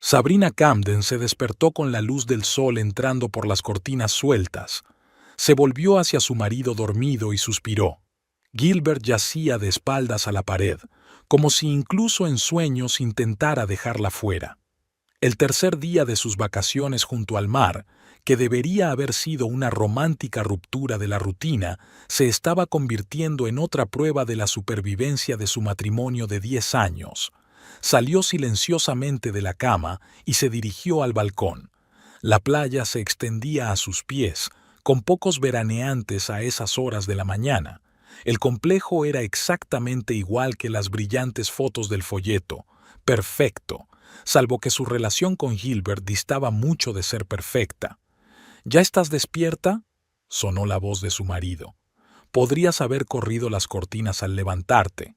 Sabrina Camden se despertó con la luz del sol entrando por las cortinas sueltas. Se volvió hacia su marido dormido y suspiró. Gilbert yacía de espaldas a la pared, como si incluso en sueños intentara dejarla fuera. El tercer día de sus vacaciones junto al mar, que debería haber sido una romántica ruptura de la rutina, se estaba convirtiendo en otra prueba de la supervivencia de su matrimonio de 10 años. Salió silenciosamente de la cama y se dirigió al balcón. La playa se extendía a sus pies, con pocos veraneantes a esas horas de la mañana. El complejo era exactamente igual que las brillantes fotos del folleto. Perfecto, salvo que su relación con Gilbert distaba mucho de ser perfecta. ¿Ya estás despierta?, sonó la voz de su marido. Podrías haber corrido las cortinas al levantarte.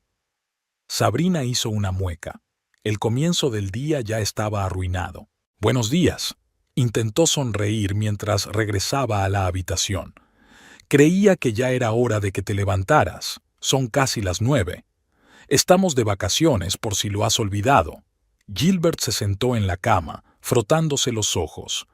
Sabrina hizo una mueca. El comienzo del día ya estaba arruinado. Buenos días. Intentó sonreír mientras regresaba a la habitación. Creía que ya era hora de que te levantaras. Son casi las 9. Estamos de vacaciones, por si lo has olvidado. Gilbert se sentó en la cama, frotándose los ojos.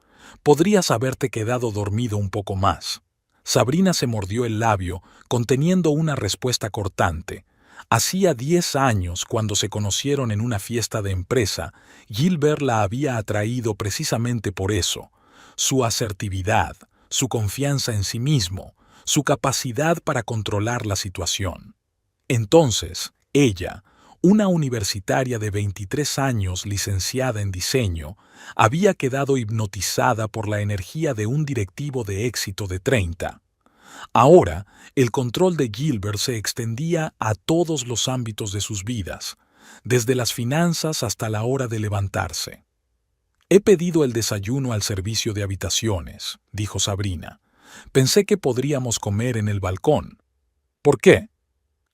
Podrías haberte quedado dormido un poco más. Sabrina se mordió el labio, conteniendo una respuesta cortante. Hacía 10 años, cuando se conocieron en una fiesta de empresa, Gilbert la había atraído precisamente por eso. Su asertividad, su confianza en sí mismo, su capacidad para controlar la situación. Entonces, ella, una universitaria de 23 años licenciada en diseño, había quedado hipnotizada por la energía de un directivo de éxito de 30. Ahora, el control de Gilbert se extendía a todos los ámbitos de sus vidas, desde las finanzas hasta la hora de levantarse. «He pedido el desayuno al servicio de habitaciones», dijo Sabrina. «Pensé que podríamos comer en el balcón». «¿Por qué?»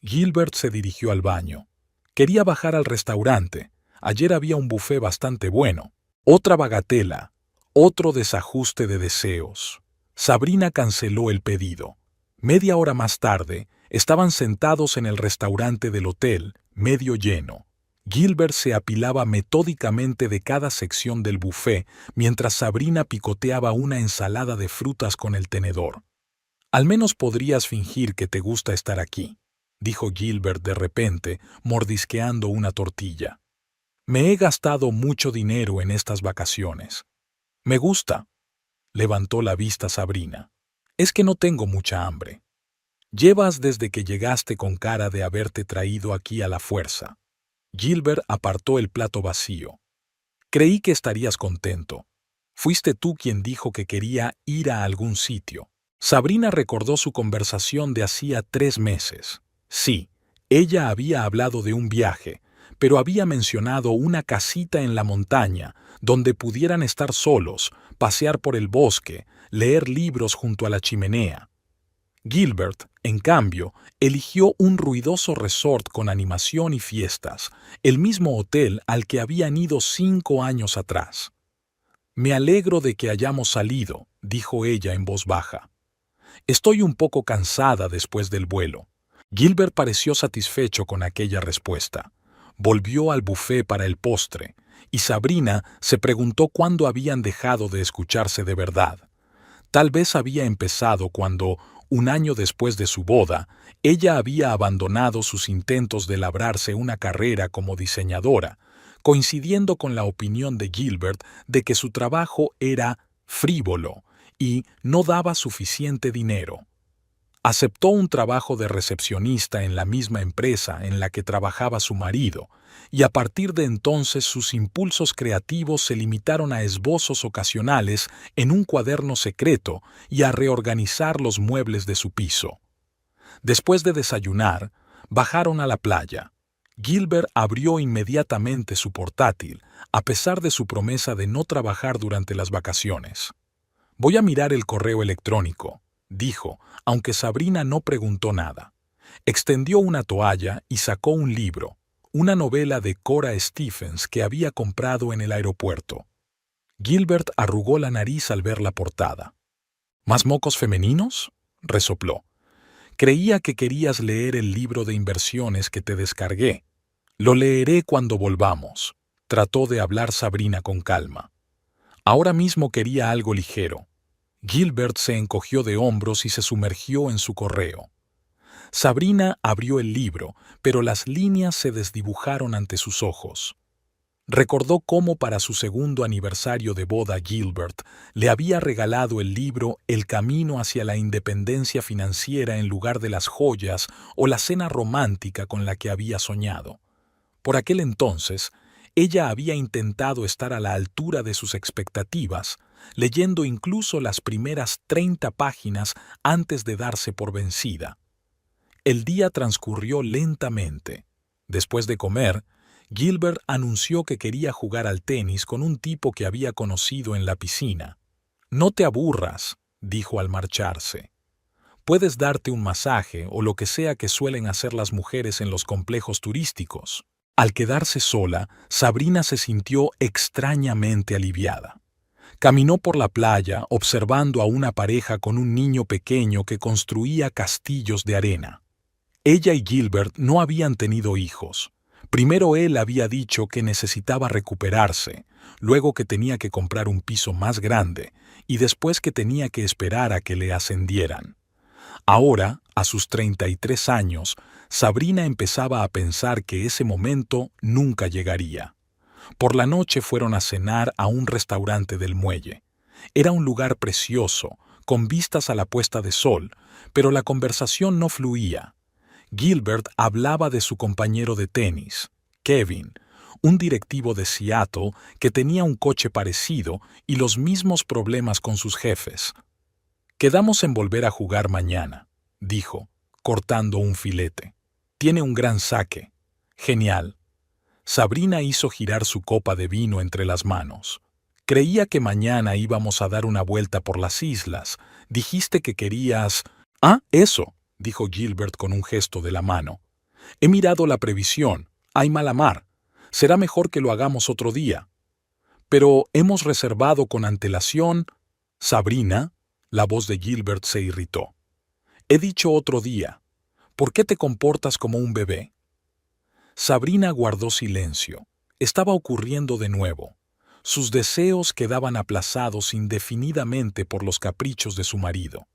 Gilbert se dirigió al baño. Quería bajar al restaurante. Ayer había un buffet bastante bueno. Otra bagatela, otro desajuste de deseos. Sabrina canceló el pedido. Media hora más tarde, estaban sentados en el restaurante del hotel, medio lleno. Gilbert se apilaba metódicamente de cada sección del buffet, mientras Sabrina picoteaba una ensalada de frutas con el tenedor. «Al menos podrías fingir que te gusta estar aquí», dijo Gilbert de repente, mordisqueando una tortilla. «Me he gastado mucho dinero en estas vacaciones». «Me gusta», levantó la vista Sabrina. «Es que no tengo mucha hambre». «Llevas desde que llegaste con cara de haberte traído aquí a la fuerza». Gilbert apartó el plato vacío. «Creí que estarías contento. Fuiste tú quien dijo que quería ir a algún sitio». Sabrina recordó su conversación de hacía 3 meses. Sí, ella había hablado de un viaje, pero había mencionado una casita en la montaña, donde pudieran estar solos, pasear por el bosque, leer libros junto a la chimenea. Gilbert, en cambio, eligió un ruidoso resort con animación y fiestas, el mismo hotel al que habían ido 5 años atrás. «Me alegro de que hayamos salido», dijo ella en voz baja. «Estoy un poco cansada después del vuelo». Gilbert pareció satisfecho con aquella respuesta. Volvió al buffet para el postre, y Sabrina se preguntó cuándo habían dejado de escucharse de verdad. Tal vez había empezado cuando, 1 año después de su boda, ella había abandonado sus intentos de labrarse una carrera como diseñadora, coincidiendo con la opinión de Gilbert de que su trabajo era frívolo y no daba suficiente dinero. Aceptó un trabajo de recepcionista en la misma empresa en la que trabajaba su marido, y a partir de entonces sus impulsos creativos se limitaron a esbozos ocasionales en un cuaderno secreto y a reorganizar los muebles de su piso. Después de desayunar, bajaron a la playa. Gilbert abrió inmediatamente su portátil, a pesar de su promesa de no trabajar durante las vacaciones. «Voy a mirar el correo electrónico», dijo, aunque Sabrina no preguntó nada. Extendió una toalla y sacó un libro, una novela de Cora Stephens que había comprado en el aeropuerto. Gilbert arrugó la nariz al ver la portada. «¿Más mocos femeninos?», resopló. «Creía que querías leer el libro de inversiones que te descargué. Lo leeré cuando volvamos. Trató de hablar Sabrina con calma. Ahora mismo quería algo ligero. Gilbert se encogió de hombros y se sumergió en su correo. Sabrina abrió el libro, pero las líneas se desdibujaron ante sus ojos. Recordó cómo para su segundo aniversario de boda Gilbert le había regalado el libro El camino hacia la independencia financiera en lugar de las joyas o la cena romántica con la que había soñado. Por aquel entonces, ella había intentado estar a la altura de sus expectativas, leyendo incluso las primeras 30 páginas antes de darse por vencida. El día transcurrió lentamente. Después de comer, Gilbert anunció que quería jugar al tenis con un tipo que había conocido en la piscina. «No te aburras», dijo al marcharse. «Puedes darte un masaje o lo que sea que suelen hacer las mujeres en los complejos turísticos». Al quedarse sola, Sabrina se sintió extrañamente aliviada. Caminó por la playa observando a una pareja con un niño pequeño que construía castillos de arena. Ella y Gilbert no habían tenido hijos. Primero él había dicho que necesitaba recuperarse, luego que tenía que comprar un piso más grande y después que tenía que esperar a que le ascendieran. Ahora, a sus 33 años, Sabrina empezaba a pensar que ese momento nunca llegaría. Por la noche fueron a cenar a un restaurante del muelle. Era un lugar precioso, con vistas a la puesta de sol, pero la conversación no fluía. Gilbert hablaba de su compañero de tenis, Kevin, un directivo de Seattle que tenía un coche parecido y los mismos problemas con sus jefes. «Quedamos en volver a jugar mañana», dijo, cortando un filete. «Tiene un gran saque. Genial». Sabrina hizo girar su copa de vino entre las manos. «Creía que mañana íbamos a dar una vuelta por las islas. Dijiste que querías...» «Ah, eso», dijo Gilbert con un gesto de la mano. «He mirado la previsión. Hay mala mar. Será mejor que lo hagamos otro día». «Pero hemos reservado con antelación...» «Sabrina», la voz de Gilbert se irritó. «He dicho otro día. ¿Por qué te comportas como un bebé?» Sabrina guardó silencio. Estaba ocurriendo de nuevo. Sus deseos quedaban aplazados indefinidamente por los caprichos de su marido.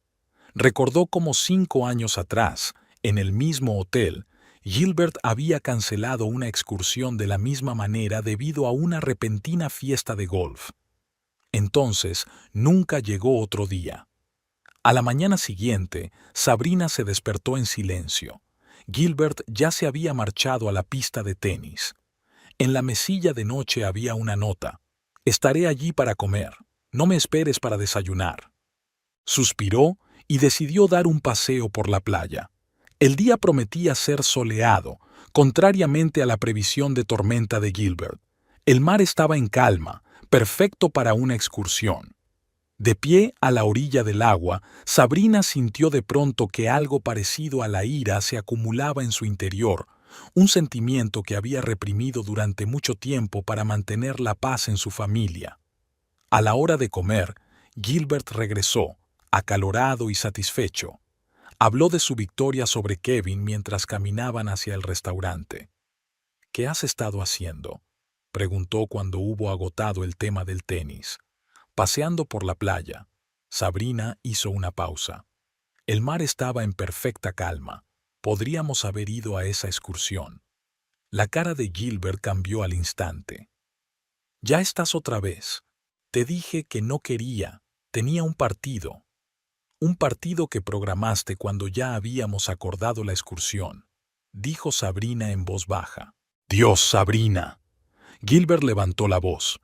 Recordó cómo 5 años atrás, en el mismo hotel, Gilbert había cancelado una excursión de la misma manera debido a una repentina fiesta de golf. Entonces, nunca llegó otro día. A la mañana siguiente, Sabrina se despertó en silencio. Gilbert ya se había marchado a la pista de tenis. En la mesilla de noche había una nota. «Estaré allí para comer. No me esperes para desayunar». Suspiró y decidió dar un paseo por la playa. El día prometía ser soleado, contrariamente a la previsión de tormenta de Gilbert. El mar estaba en calma, perfecto para una excursión. De pie a la orilla del agua, Sabrina sintió de pronto que algo parecido a la ira se acumulaba en su interior, un sentimiento que había reprimido durante mucho tiempo para mantener la paz en su familia. A la hora de comer, Gilbert regresó, acalorado y satisfecho. Habló de su victoria sobre Kevin mientras caminaban hacia el restaurante. «¿Qué has estado haciendo?», preguntó cuando hubo agotado el tema del tenis. Paseando por la playa, Sabrina hizo una pausa. El mar estaba en perfecta calma. Podríamos haber ido a esa excursión. La cara de Gilbert cambió al instante. «Ya estás otra vez. Te dije que no quería. Tenía un partido. Un partido que programaste cuando ya habíamos acordado la excursión», dijo Sabrina en voz baja. «Dios, Sabrina». Gilbert levantó la voz.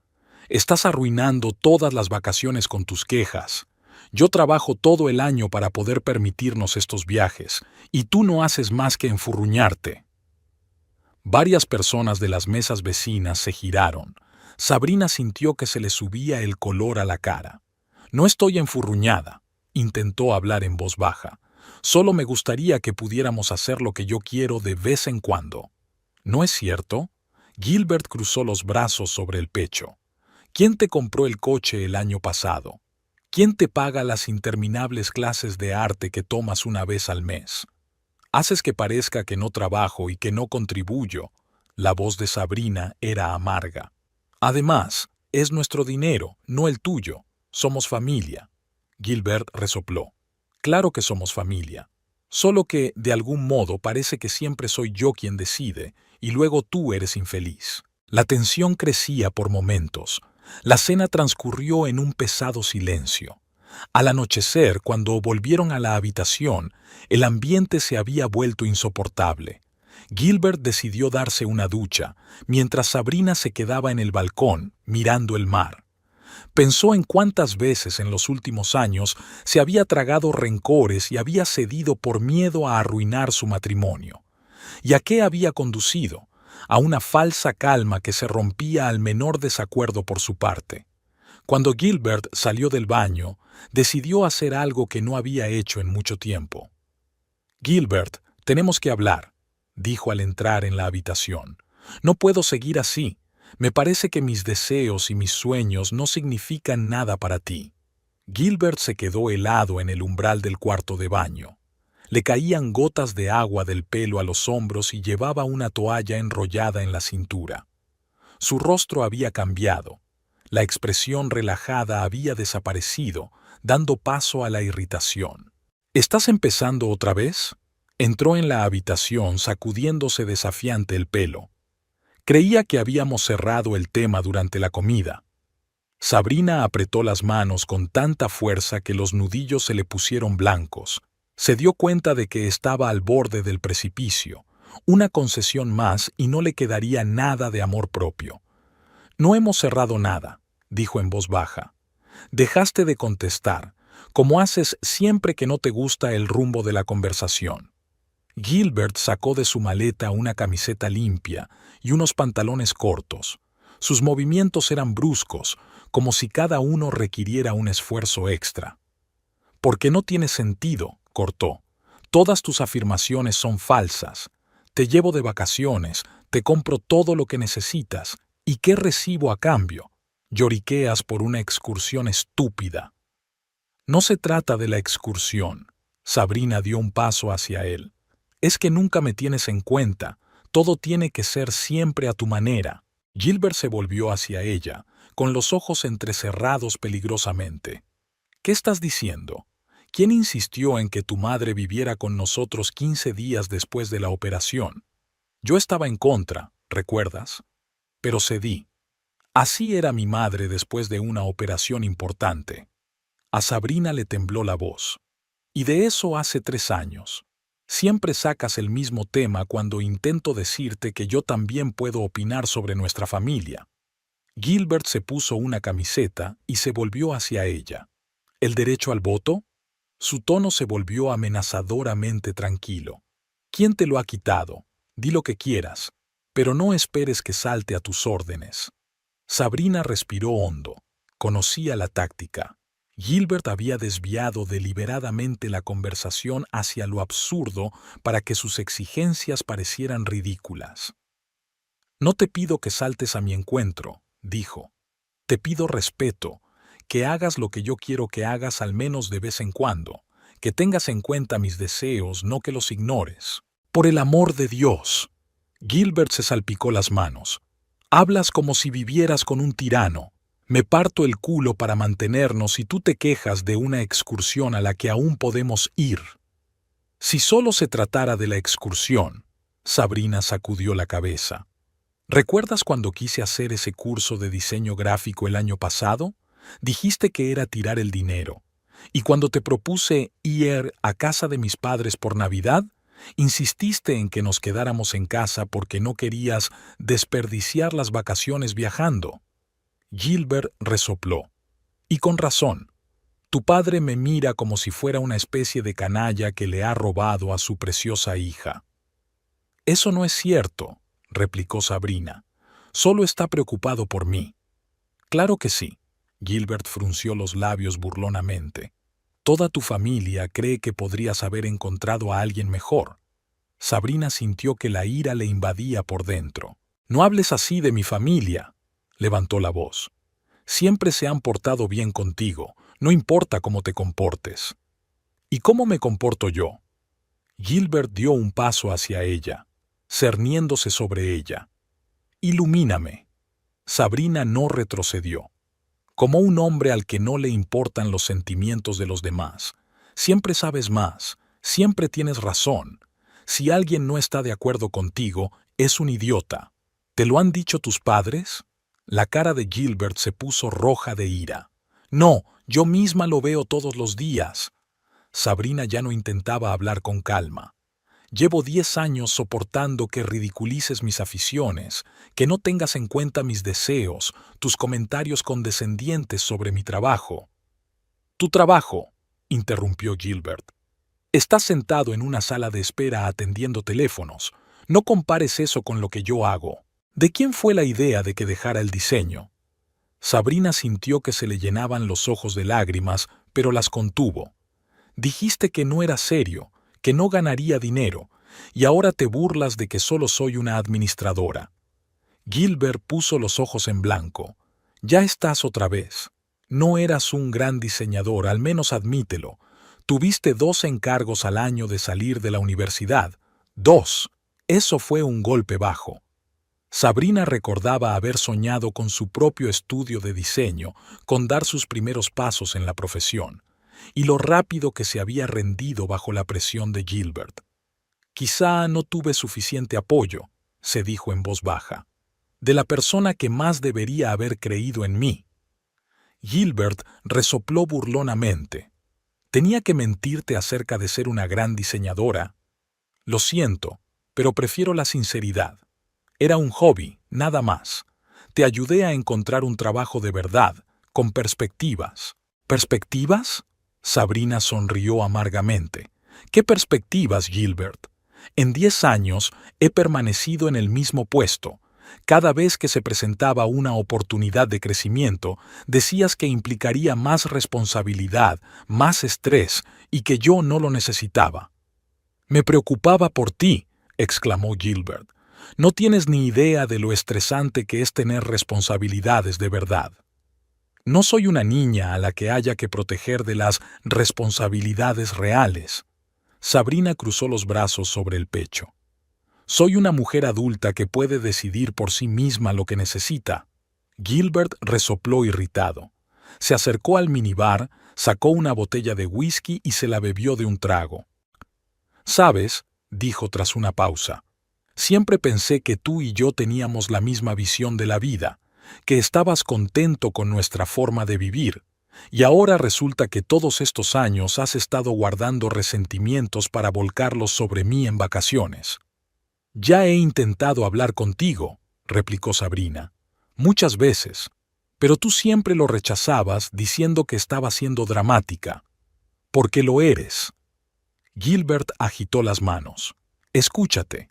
«Estás arruinando todas las vacaciones con tus quejas. Yo trabajo todo el año para poder permitirnos estos viajes, y tú no haces más que enfurruñarte». Varias personas de las mesas vecinas se giraron. Sabrina sintió que se le subía el color a la cara. «No estoy enfurruñada», intentó hablar en voz baja. «Solo me gustaría que pudiéramos hacer lo que yo quiero de vez en cuando». «¿No es cierto?». Gilbert cruzó los brazos sobre el pecho. «¿Quién te compró el coche el año pasado? ¿Quién te paga las interminables clases de arte que tomas una vez al mes? Haces que parezca que no trabajo y que no contribuyo». La voz de Sabrina era amarga. Además, es nuestro dinero, no el tuyo. Somos familia. Gilbert resopló. Claro que somos familia. Solo que, de algún modo, parece que siempre soy yo quien decide, y luego tú eres infeliz. La tensión crecía por momentos. La cena transcurrió en un pesado silencio. Al anochecer, cuando volvieron a la habitación, el ambiente se había vuelto insoportable. Gilbert decidió darse una ducha, mientras Sabrina se quedaba en el balcón, mirando el mar. Pensó en cuántas veces en los últimos años se había tragado rencores y había cedido por miedo a arruinar su matrimonio. ¿Y a qué había conducido? A una falsa calma que se rompía al menor desacuerdo por su parte. Cuando Gilbert salió del baño, decidió hacer algo que no había hecho en mucho tiempo. «Gilbert, tenemos que hablar», dijo al entrar en la habitación. «No puedo seguir así. Me parece que mis deseos y mis sueños no significan nada para ti». Gilbert se quedó helado en el umbral del cuarto de baño. Le caían gotas de agua del pelo a los hombros y llevaba una toalla enrollada en la cintura. Su rostro había cambiado. La expresión relajada había desaparecido, dando paso a la irritación. «¿Estás empezando otra vez?». Entró en la habitación sacudiéndose desafiante el pelo. Creía que habíamos cerrado el tema durante la comida. Sabrina apretó las manos con tanta fuerza que los nudillos se le pusieron blancos. Se dio cuenta de que estaba al borde del precipicio. Una concesión más y no le quedaría nada de amor propio. «No hemos cerrado nada», dijo en voz baja. «Dejaste de contestar, como haces siempre que no te gusta el rumbo de la conversación». Gilbert sacó de su maleta una camiseta limpia y unos pantalones cortos. Sus movimientos eran bruscos, como si cada uno requiriera un esfuerzo extra. «Porque no tiene sentido», cortó. «Todas tus afirmaciones son falsas. Te llevo de vacaciones, te compro todo lo que necesitas. ¿Y qué recibo a cambio? Lloriqueas por una excursión estúpida». «No se trata de la excursión». Sabrina dio un paso hacia él. «Es que nunca me tienes en cuenta. Todo tiene que ser siempre a tu manera». Gilbert se volvió hacia ella, con los ojos entrecerrados peligrosamente. «¿Qué estás diciendo? ¿Quién insistió en que tu madre viviera con nosotros 15 días después de la operación? Yo estaba en contra, ¿recuerdas? Pero cedí. Así era mi madre después de una operación importante». A Sabrina le tembló la voz. «Y de eso hace 3 años. Siempre sacas el mismo tema cuando intento decirte que yo también puedo opinar sobre nuestra familia». Gilbert se puso una camiseta y se volvió hacia ella. «¿El derecho al voto?». Su tono se volvió amenazadoramente tranquilo. «¿Quién te lo ha quitado? Di lo que quieras, pero no esperes que salte a tus órdenes». Sabrina respiró hondo. Conocía la táctica. Gilbert había desviado deliberadamente la conversación hacia lo absurdo para que sus exigencias parecieran ridículas. «No te pido que saltes a mi encuentro», dijo. «Te pido respeto, que hagas lo que yo quiero que hagas al menos de vez en cuando, que tengas en cuenta mis deseos, no que los ignores. Por el amor de Dios». Gilbert se salpicó las manos. «Hablas como si vivieras con un tirano. Me parto el culo para mantenernos y tú te quejas de una excursión a la que aún podemos ir». «Si solo se tratara de la excursión», Sabrina sacudió la cabeza. «¿Recuerdas cuando quise hacer ese curso de diseño gráfico el año pasado? Dijiste que era tirar el dinero. Y cuando te propuse ir a casa de mis padres por Navidad, insististe en que nos quedáramos en casa porque no querías desperdiciar las vacaciones viajando». Gilbert resopló. «Y con razón. Tu padre me mira como si fuera una especie de canalla que le ha robado a su preciosa hija». «Eso no es cierto», replicó Sabrina. «Solo está preocupado por mí». «Claro que sí». Gilbert frunció los labios burlonamente. «Toda tu familia cree que podrías haber encontrado a alguien mejor». Sabrina sintió que la ira le invadía por dentro. «No hables así de mi familia», levantó la voz. «Siempre se han portado bien contigo, no importa cómo te comportes». «¿Y cómo me comporto yo?». Gilbert dio un paso hacia ella, cerniéndose sobre ella. «Ilumíname». Sabrina no retrocedió. Como un hombre al que no le importan los sentimientos de los demás. Siempre sabes más, siempre tienes razón. Si alguien no está de acuerdo contigo, es un idiota. ¿Te lo han dicho tus padres? La cara de Gilbert se puso roja de ira. No, yo misma lo veo todos los días. Sabrina ya no intentaba hablar con calma. Llevo 10 años soportando que ridiculices mis aficiones, que no tengas en cuenta mis deseos, tus comentarios condescendientes sobre mi trabajo. Tu trabajo, interrumpió Gilbert. Estás sentado en una sala de espera atendiendo teléfonos. No compares eso con lo que yo hago. ¿De quién fue la idea de que dejara el diseño? Sabrina sintió que se le llenaban los ojos de lágrimas, pero las contuvo. Dijiste que no era serio, que no ganaría dinero, y ahora te burlas de que solo soy una administradora. Gilbert puso los ojos en blanco. Ya estás otra vez. No eras un gran diseñador, al menos admítelo. Tuviste 2 encargos al año de salir de la universidad. 2. Eso fue un golpe bajo. Sabrina recordaba haber soñado con su propio estudio de diseño, con dar sus primeros pasos en la profesión, y lo rápido que se había rendido bajo la presión de Gilbert. Quizá no tuve suficiente apoyo, se dijo en voz baja, de la persona que más debería haber creído en mí. Gilbert resopló burlonamente. ¿Tenía que mentirte acerca de ser una gran diseñadora? Lo siento, pero prefiero la sinceridad. Era un hobby, nada más. Te ayudé a encontrar un trabajo de verdad, con perspectivas. ¿Perspectivas? Sabrina sonrió amargamente. ¿Qué perspectivas, Gilbert? En 10 años he permanecido en el mismo puesto. Cada vez que se presentaba una oportunidad de crecimiento, decías que implicaría más responsabilidad, más estrés, y que yo no lo necesitaba. Me preocupaba por ti, exclamó Gilbert. No tienes ni idea de lo estresante que es tener responsabilidades de verdad. No soy una niña a la que haya que proteger de las responsabilidades reales. Sabrina cruzó los brazos sobre el pecho. Soy una mujer adulta que puede decidir por sí misma lo que necesita. Gilbert resopló irritado. Se acercó al minibar, sacó una botella de whisky y se la bebió de un trago. «¿Sabes?», dijo tras una pausa, «siempre pensé que tú y yo teníamos la misma visión de la vida, que estabas contento con nuestra forma de vivir, y ahora resulta que todos estos años has estado guardando resentimientos para volcarlos sobre mí en vacaciones». «Ya he intentado hablar contigo», replicó Sabrina, «muchas veces, pero tú siempre lo rechazabas diciendo que estaba siendo dramática. Porque lo eres». Gilbert agitó las manos. «Escúchate.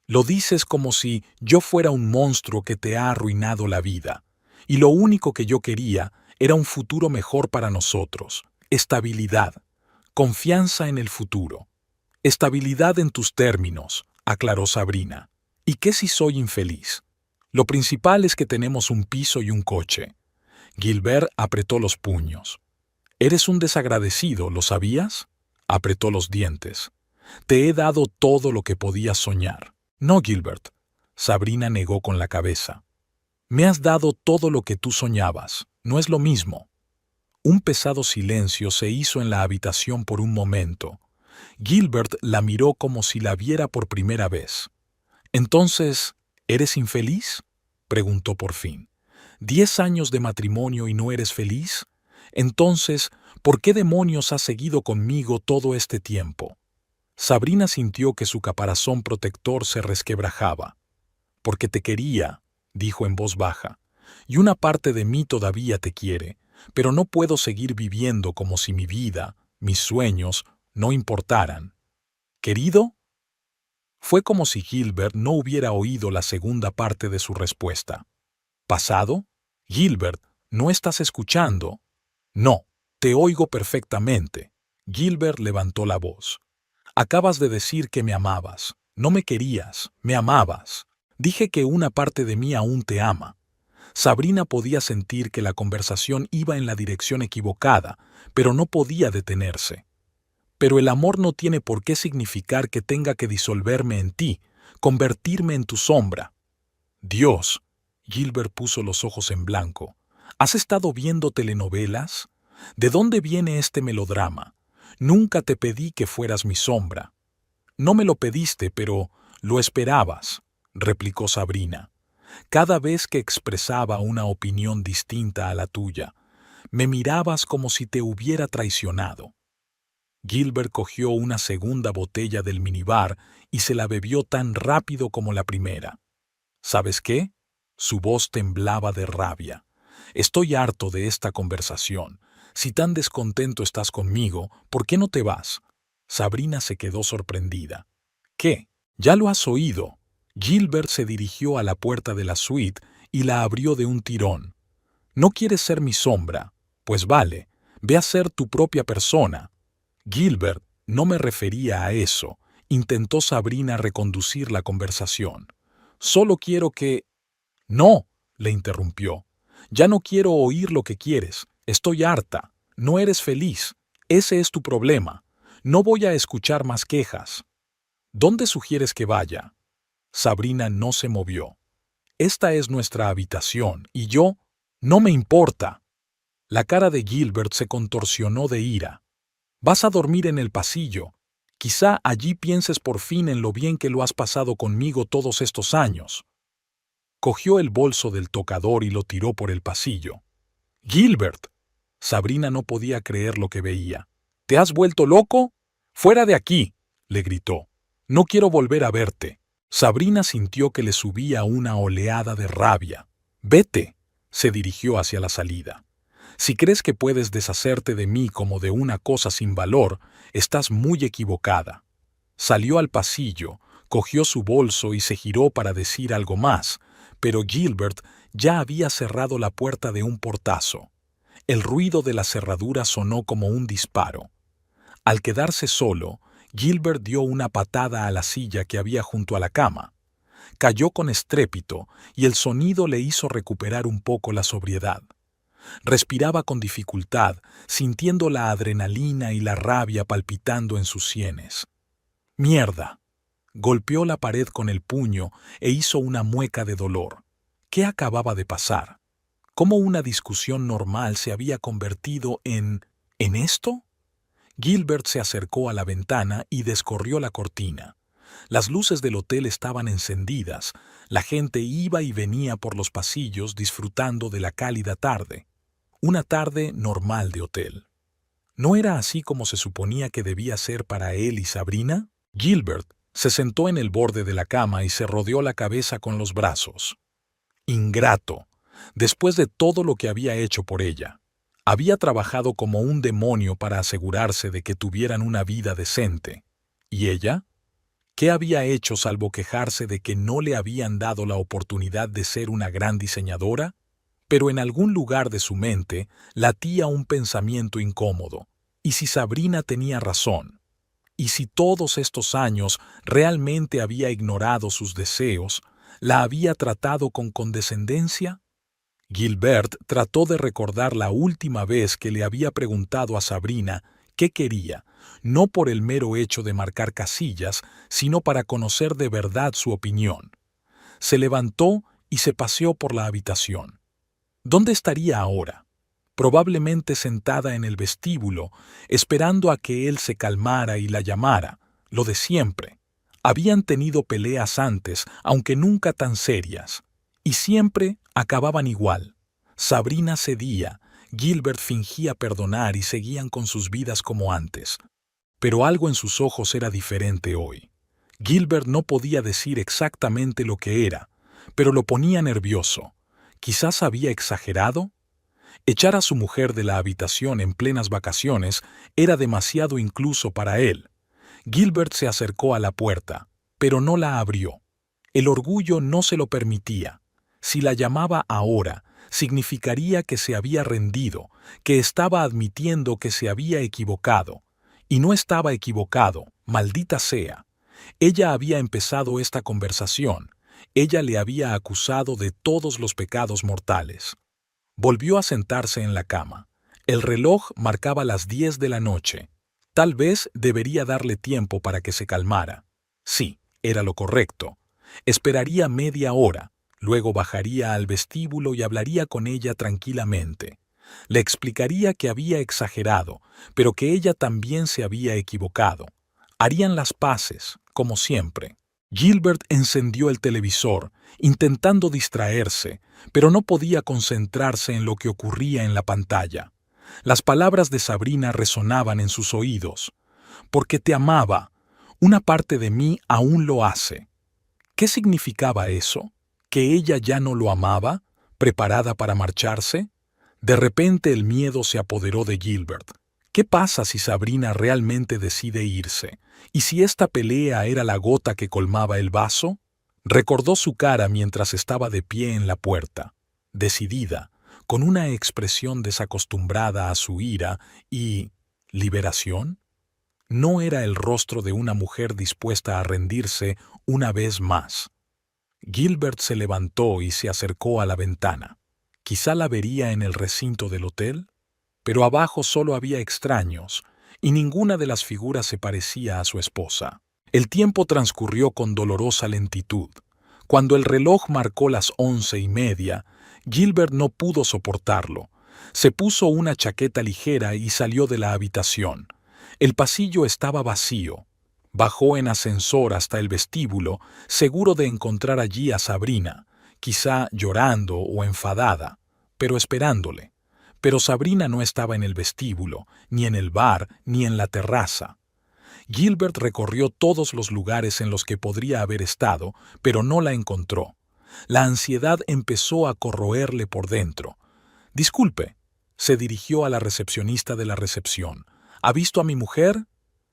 Lo dices como si yo fuera un monstruo que te ha arruinado la vida, y lo único que yo quería era un futuro mejor para nosotros, estabilidad, confianza en el futuro. Estabilidad en tus términos», aclaró Sabrina. «¿Y qué si soy infeliz? Lo principal es que tenemos un piso y un coche». Gilbert apretó los puños. «Eres un desagradecido, ¿lo sabías?», apretó los dientes. «Te he dado todo lo que podías soñar». «No, Gilbert», Sabrina negó con la cabeza. «Me has dado todo lo que tú soñabas. No es lo mismo». Un pesado silencio se hizo en la habitación por un momento. Gilbert la miró como si la viera por primera vez. «Entonces, ¿eres infeliz?», preguntó por fin. «¿10 años de matrimonio y no eres feliz? Entonces, ¿por qué demonios has seguido conmigo todo este tiempo?». Sabrina sintió que su caparazón protector se resquebrajaba. «Porque te quería», dijo en voz baja, «y una parte de mí todavía te quiere, pero no puedo seguir viviendo como si mi vida, mis sueños, no importaran». «¿Querido?». Fue como si Gilbert no hubiera oído la segunda parte de su respuesta. «¿Pasado? Gilbert, ¿no estás escuchando?». «No, te oigo perfectamente». Gilbert levantó la voz. «Acabas de decir que me amabas. No me querías, me amabas. Dije que una parte de mí aún te ama». Sabrina podía sentir que la conversación iba en la dirección equivocada, pero no podía detenerse. «Pero el amor no tiene por qué significar que tenga que disolverme en ti, convertirme en tu sombra». «Dios, Gilbert puso los ojos en blanco. ¿Has estado viendo telenovelas? ¿De dónde viene este melodrama? Nunca te pedí que fueras mi sombra. No me lo pediste, pero lo esperabas, replicó Sabrina. Cada vez que expresaba una opinión distinta a la tuya, me mirabas como si te hubiera traicionado. Gilbert cogió una segunda botella del minibar y se la bebió tan rápido como la primera. ¿Sabes qué? Su voz temblaba de rabia. Estoy harto de esta conversación. Si tan descontento estás conmigo, ¿por qué no te vas? Sabrina se quedó sorprendida. ¿Qué? Ya lo has oído. Gilbert se dirigió a la puerta de la suite y la abrió de un tirón. ¿No quieres ser mi sombra? Pues vale, ve a ser tu propia persona. Gilbert, no me refería a eso. Intentó Sabrina reconducir la conversación. Solo quiero que... No, le interrumpió. Ya no quiero oír lo que quieres. Estoy harta. No eres feliz. Ese es tu problema. No voy a escuchar más quejas. ¿Dónde sugieres que vaya? Sabrina no se movió. Esta es nuestra habitación, y yo... No me importa. La cara de Gilbert se contorsionó de ira. Vas a dormir en el pasillo. Quizá allí pienses por fin en lo bien que lo has pasado conmigo todos estos años. Cogió el bolso del tocador y lo tiró por el pasillo. ¡Gilbert! Sabrina no podía creer lo que veía. ¿Te has vuelto loco? ¡Fuera de aquí!, le gritó. No quiero volver a verte. Sabrina sintió que le subía una oleada de rabia. Vete, se dirigió hacia la salida. Si crees que puedes deshacerte de mí como de una cosa sin valor, estás muy equivocada. Salió al pasillo, cogió su bolso y se giró para decir algo más, pero Gilbert ya había cerrado la puerta de un portazo. El ruido de la cerradura sonó como un disparo. Al quedarse solo, Gilbert dio una patada a la silla que había junto a la cama. Cayó con estrépito y el sonido le hizo recuperar un poco la sobriedad. Respiraba con dificultad, sintiendo la adrenalina y la rabia palpitando en sus sienes. ¡Mierda! Golpeó la pared con el puño e hizo una mueca de dolor. ¿Qué acababa de pasar? ¿Cómo una discusión normal se había convertido en esto? Gilbert se acercó a la ventana y descorrió la cortina. Las luces del hotel estaban encendidas. La gente iba y venía por los pasillos disfrutando de la cálida tarde. Una tarde normal de hotel. ¿No era así como se suponía que debía ser para él y Sabrina? Gilbert se sentó en el borde de la cama y se rodeó la cabeza con los brazos. Ingrato, después de todo lo que había hecho por ella. Había trabajado como un demonio para asegurarse de que tuvieran una vida decente. ¿Y ella? ¿Qué había hecho salvo quejarse de que no le habían dado la oportunidad de ser una gran diseñadora? Pero en algún lugar de su mente latía un pensamiento incómodo. ¿Y si Sabrina tenía razón? ¿Y si todos estos años realmente había ignorado sus deseos, la había tratado con condescendencia? Gilbert trató de recordar la última vez que le había preguntado a Sabrina qué quería, no por el mero hecho de marcar casillas, sino para conocer de verdad su opinión. Se levantó y se paseó por la habitación. ¿Dónde estaría ahora? Probablemente sentada en el vestíbulo, esperando a que él se calmara y la llamara, lo de siempre. Habían tenido peleas antes, aunque nunca tan serias, y siempre acababan igual. Sabrina cedía, Gilbert fingía perdonar y seguían con sus vidas como antes. Pero algo en sus ojos era diferente hoy. Gilbert no podía decir exactamente lo que era, pero lo ponía nervioso. ¿Quizás había exagerado? Echar a su mujer de la habitación en plenas vacaciones era demasiado incluso para él. Gilbert se acercó a la puerta, pero no la abrió. El orgullo no se lo permitía. Si la llamaba ahora, significaría que se había rendido, que estaba admitiendo que se había equivocado. Y no estaba equivocado, maldita sea. Ella había empezado esta conversación. Ella le había acusado de todos los pecados mortales. Volvió a sentarse en la cama. El reloj marcaba las 10 de la noche. Tal vez debería darle tiempo para que se calmara. Sí, era lo correcto. Esperaría media hora, Luego bajaría al vestíbulo y hablaría con ella tranquilamente. Le explicaría que había exagerado, pero que ella también se había equivocado. Harían las paces, como siempre. Gilbert encendió el televisor, intentando distraerse, pero no podía concentrarse en lo que ocurría en la pantalla. Las palabras de Sabrina resonaban en sus oídos. Porque te amaba. Una parte de mí aún lo hace. ¿Qué significaba eso? ¿Que ella ya no lo amaba, preparada para marcharse? De repente el miedo se apoderó de Gilbert. ¿Qué pasa si Sabrina realmente decide irse? ¿Y si esta pelea era la gota que colmaba el vaso? Recordó su cara mientras estaba de pie en la puerta, decidida, con una expresión desacostumbrada a su ira y... ¿liberación? No era el rostro de una mujer dispuesta a rendirse una vez más. Gilbert se levantó y se acercó a la ventana. Quizá la vería en el recinto del hotel, pero abajo solo había extraños, y ninguna de las figuras se parecía a su esposa. El tiempo transcurrió con dolorosa lentitud. Cuando el reloj marcó las 11:30, Gilbert no pudo soportarlo. Se puso una chaqueta ligera y salió de la habitación. El pasillo estaba vacío. Bajó en ascensor hasta el vestíbulo, seguro de encontrar allí a Sabrina, quizá llorando o enfadada, pero esperándole. Pero Sabrina no estaba en el vestíbulo, ni en el bar, ni en la terraza. Gilbert recorrió todos los lugares en los que podría haber estado, pero no la encontró. La ansiedad empezó a corroerle por dentro. «Disculpe», se dirigió a la recepcionista de la recepción. «¿Ha visto a mi mujer?»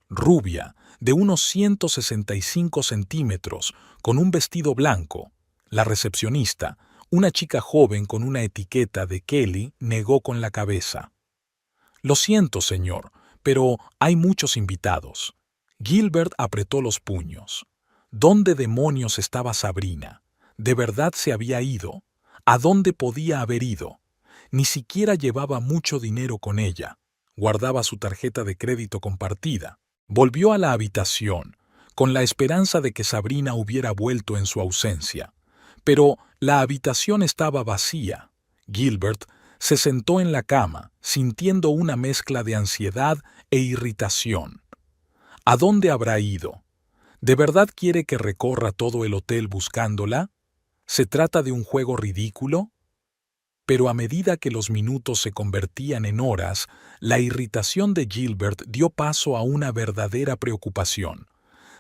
Rubia, de unos 165 centímetros, con un vestido blanco. La recepcionista, una chica joven con una etiqueta de Kelly, negó con la cabeza. «Lo siento, señor, pero hay muchos invitados». Gilbert apretó los puños. ¿Dónde demonios estaba Sabrina? ¿De verdad se había ido? ¿A dónde podía haber ido? Ni siquiera llevaba mucho dinero con ella. Guardaba su tarjeta de crédito compartida. Volvió a la habitación, con la esperanza de que Sabrina hubiera vuelto en su ausencia. Pero la habitación estaba vacía. Gilbert se sentó en la cama, sintiendo una mezcla de ansiedad e irritación. ¿A dónde habrá ido? ¿De verdad quiere que recorra todo el hotel buscándola? ¿Se trata de un juego ridículo? Pero a medida que los minutos se convertían en horas, la irritación de Gilbert dio paso a una verdadera preocupación.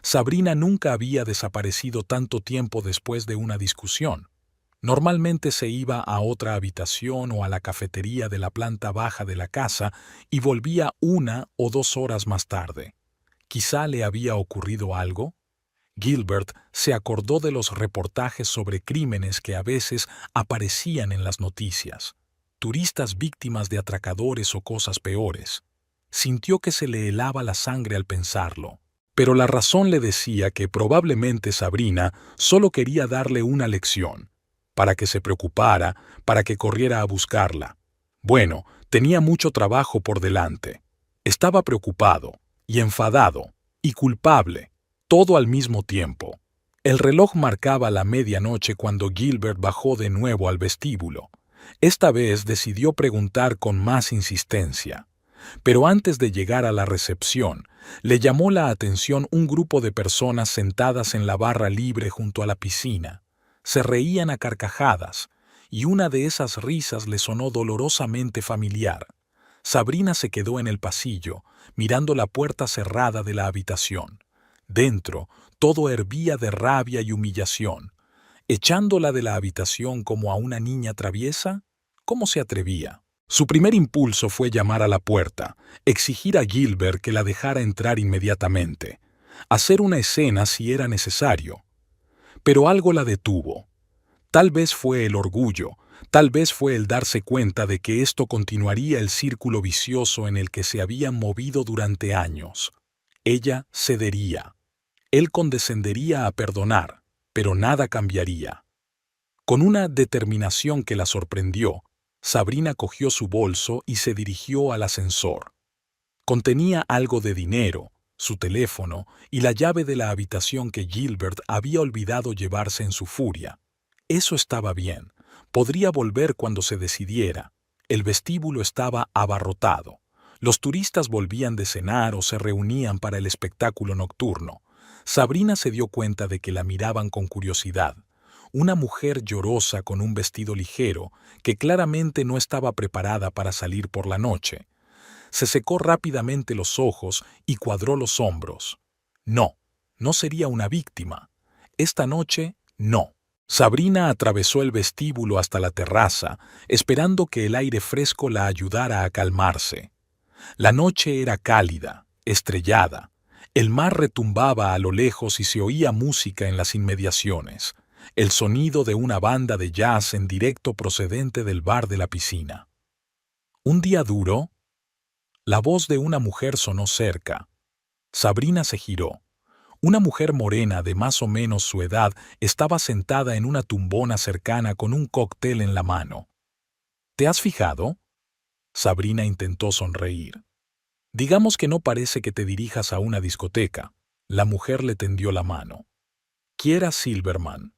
Sabrina nunca había desaparecido tanto tiempo después de una discusión. Normalmente se iba a otra habitación o a la cafetería de la planta baja de la casa y volvía 1 o 2 horas más tarde. ¿Quizá le había ocurrido algo? Gilbert se acordó de los reportajes sobre crímenes que a veces aparecían en las noticias. Turistas víctimas de atracadores o cosas peores. Sintió que se le helaba la sangre al pensarlo. Pero la razón le decía que probablemente Sabrina solo quería darle una lección, para que se preocupara, para que corriera a buscarla. Bueno, tenía mucho trabajo por delante. Estaba preocupado, y enfadado, y culpable, todo al mismo tiempo. El reloj marcaba la medianoche cuando Gilbert bajó de nuevo al vestíbulo. Esta vez decidió preguntar con más insistencia. Pero antes de llegar a la recepción, le llamó la atención un grupo de personas sentadas en la barra libre junto a la piscina. Se reían a carcajadas, y una de esas risas le sonó dolorosamente familiar. Sabrina se quedó en el pasillo, mirando la puerta cerrada de la habitación. Dentro, todo hervía de rabia y humillación. ¿Echándola de la habitación como a una niña traviesa? ¿Cómo se atrevía? Su primer impulso fue llamar a la puerta, exigir a Gilbert que la dejara entrar inmediatamente, hacer una escena si era necesario. Pero algo la detuvo. Tal vez fue el orgullo, tal vez fue el darse cuenta de que esto continuaría el círculo vicioso en el que se habían movido durante años. Ella cedería. Él condescendería a perdonar, pero nada cambiaría. Con una determinación que la sorprendió, Sabrina cogió su bolso y se dirigió al ascensor. Contenía algo de dinero, su teléfono y la llave de la habitación que Gilbert había olvidado llevarse en su furia. Eso estaba bien. Podría volver cuando se decidiera. El vestíbulo estaba abarrotado. Los turistas volvían de cenar o se reunían para el espectáculo nocturno. Sabrina se dio cuenta de que la miraban con curiosidad. Una mujer llorosa con un vestido ligero, que claramente no estaba preparada para salir por la noche. Se secó rápidamente los ojos y cuadró los hombros. No, no sería una víctima. Esta noche, no. Sabrina atravesó el vestíbulo hasta la terraza, esperando que el aire fresco la ayudara a calmarse. La noche era cálida, estrellada. El mar retumbaba a lo lejos y se oía música en las inmediaciones, el sonido de una banda de jazz en directo procedente del bar de la piscina. ¿Un día duro? La voz de una mujer sonó cerca. Sabrina se giró. Una mujer morena de más o menos su edad estaba sentada en una tumbona cercana con un cóctel en la mano. ¿Te has fijado? Sabrina intentó sonreír. Digamos que no parece que te dirijas a una discoteca. La mujer le tendió la mano. Kiera Silverman.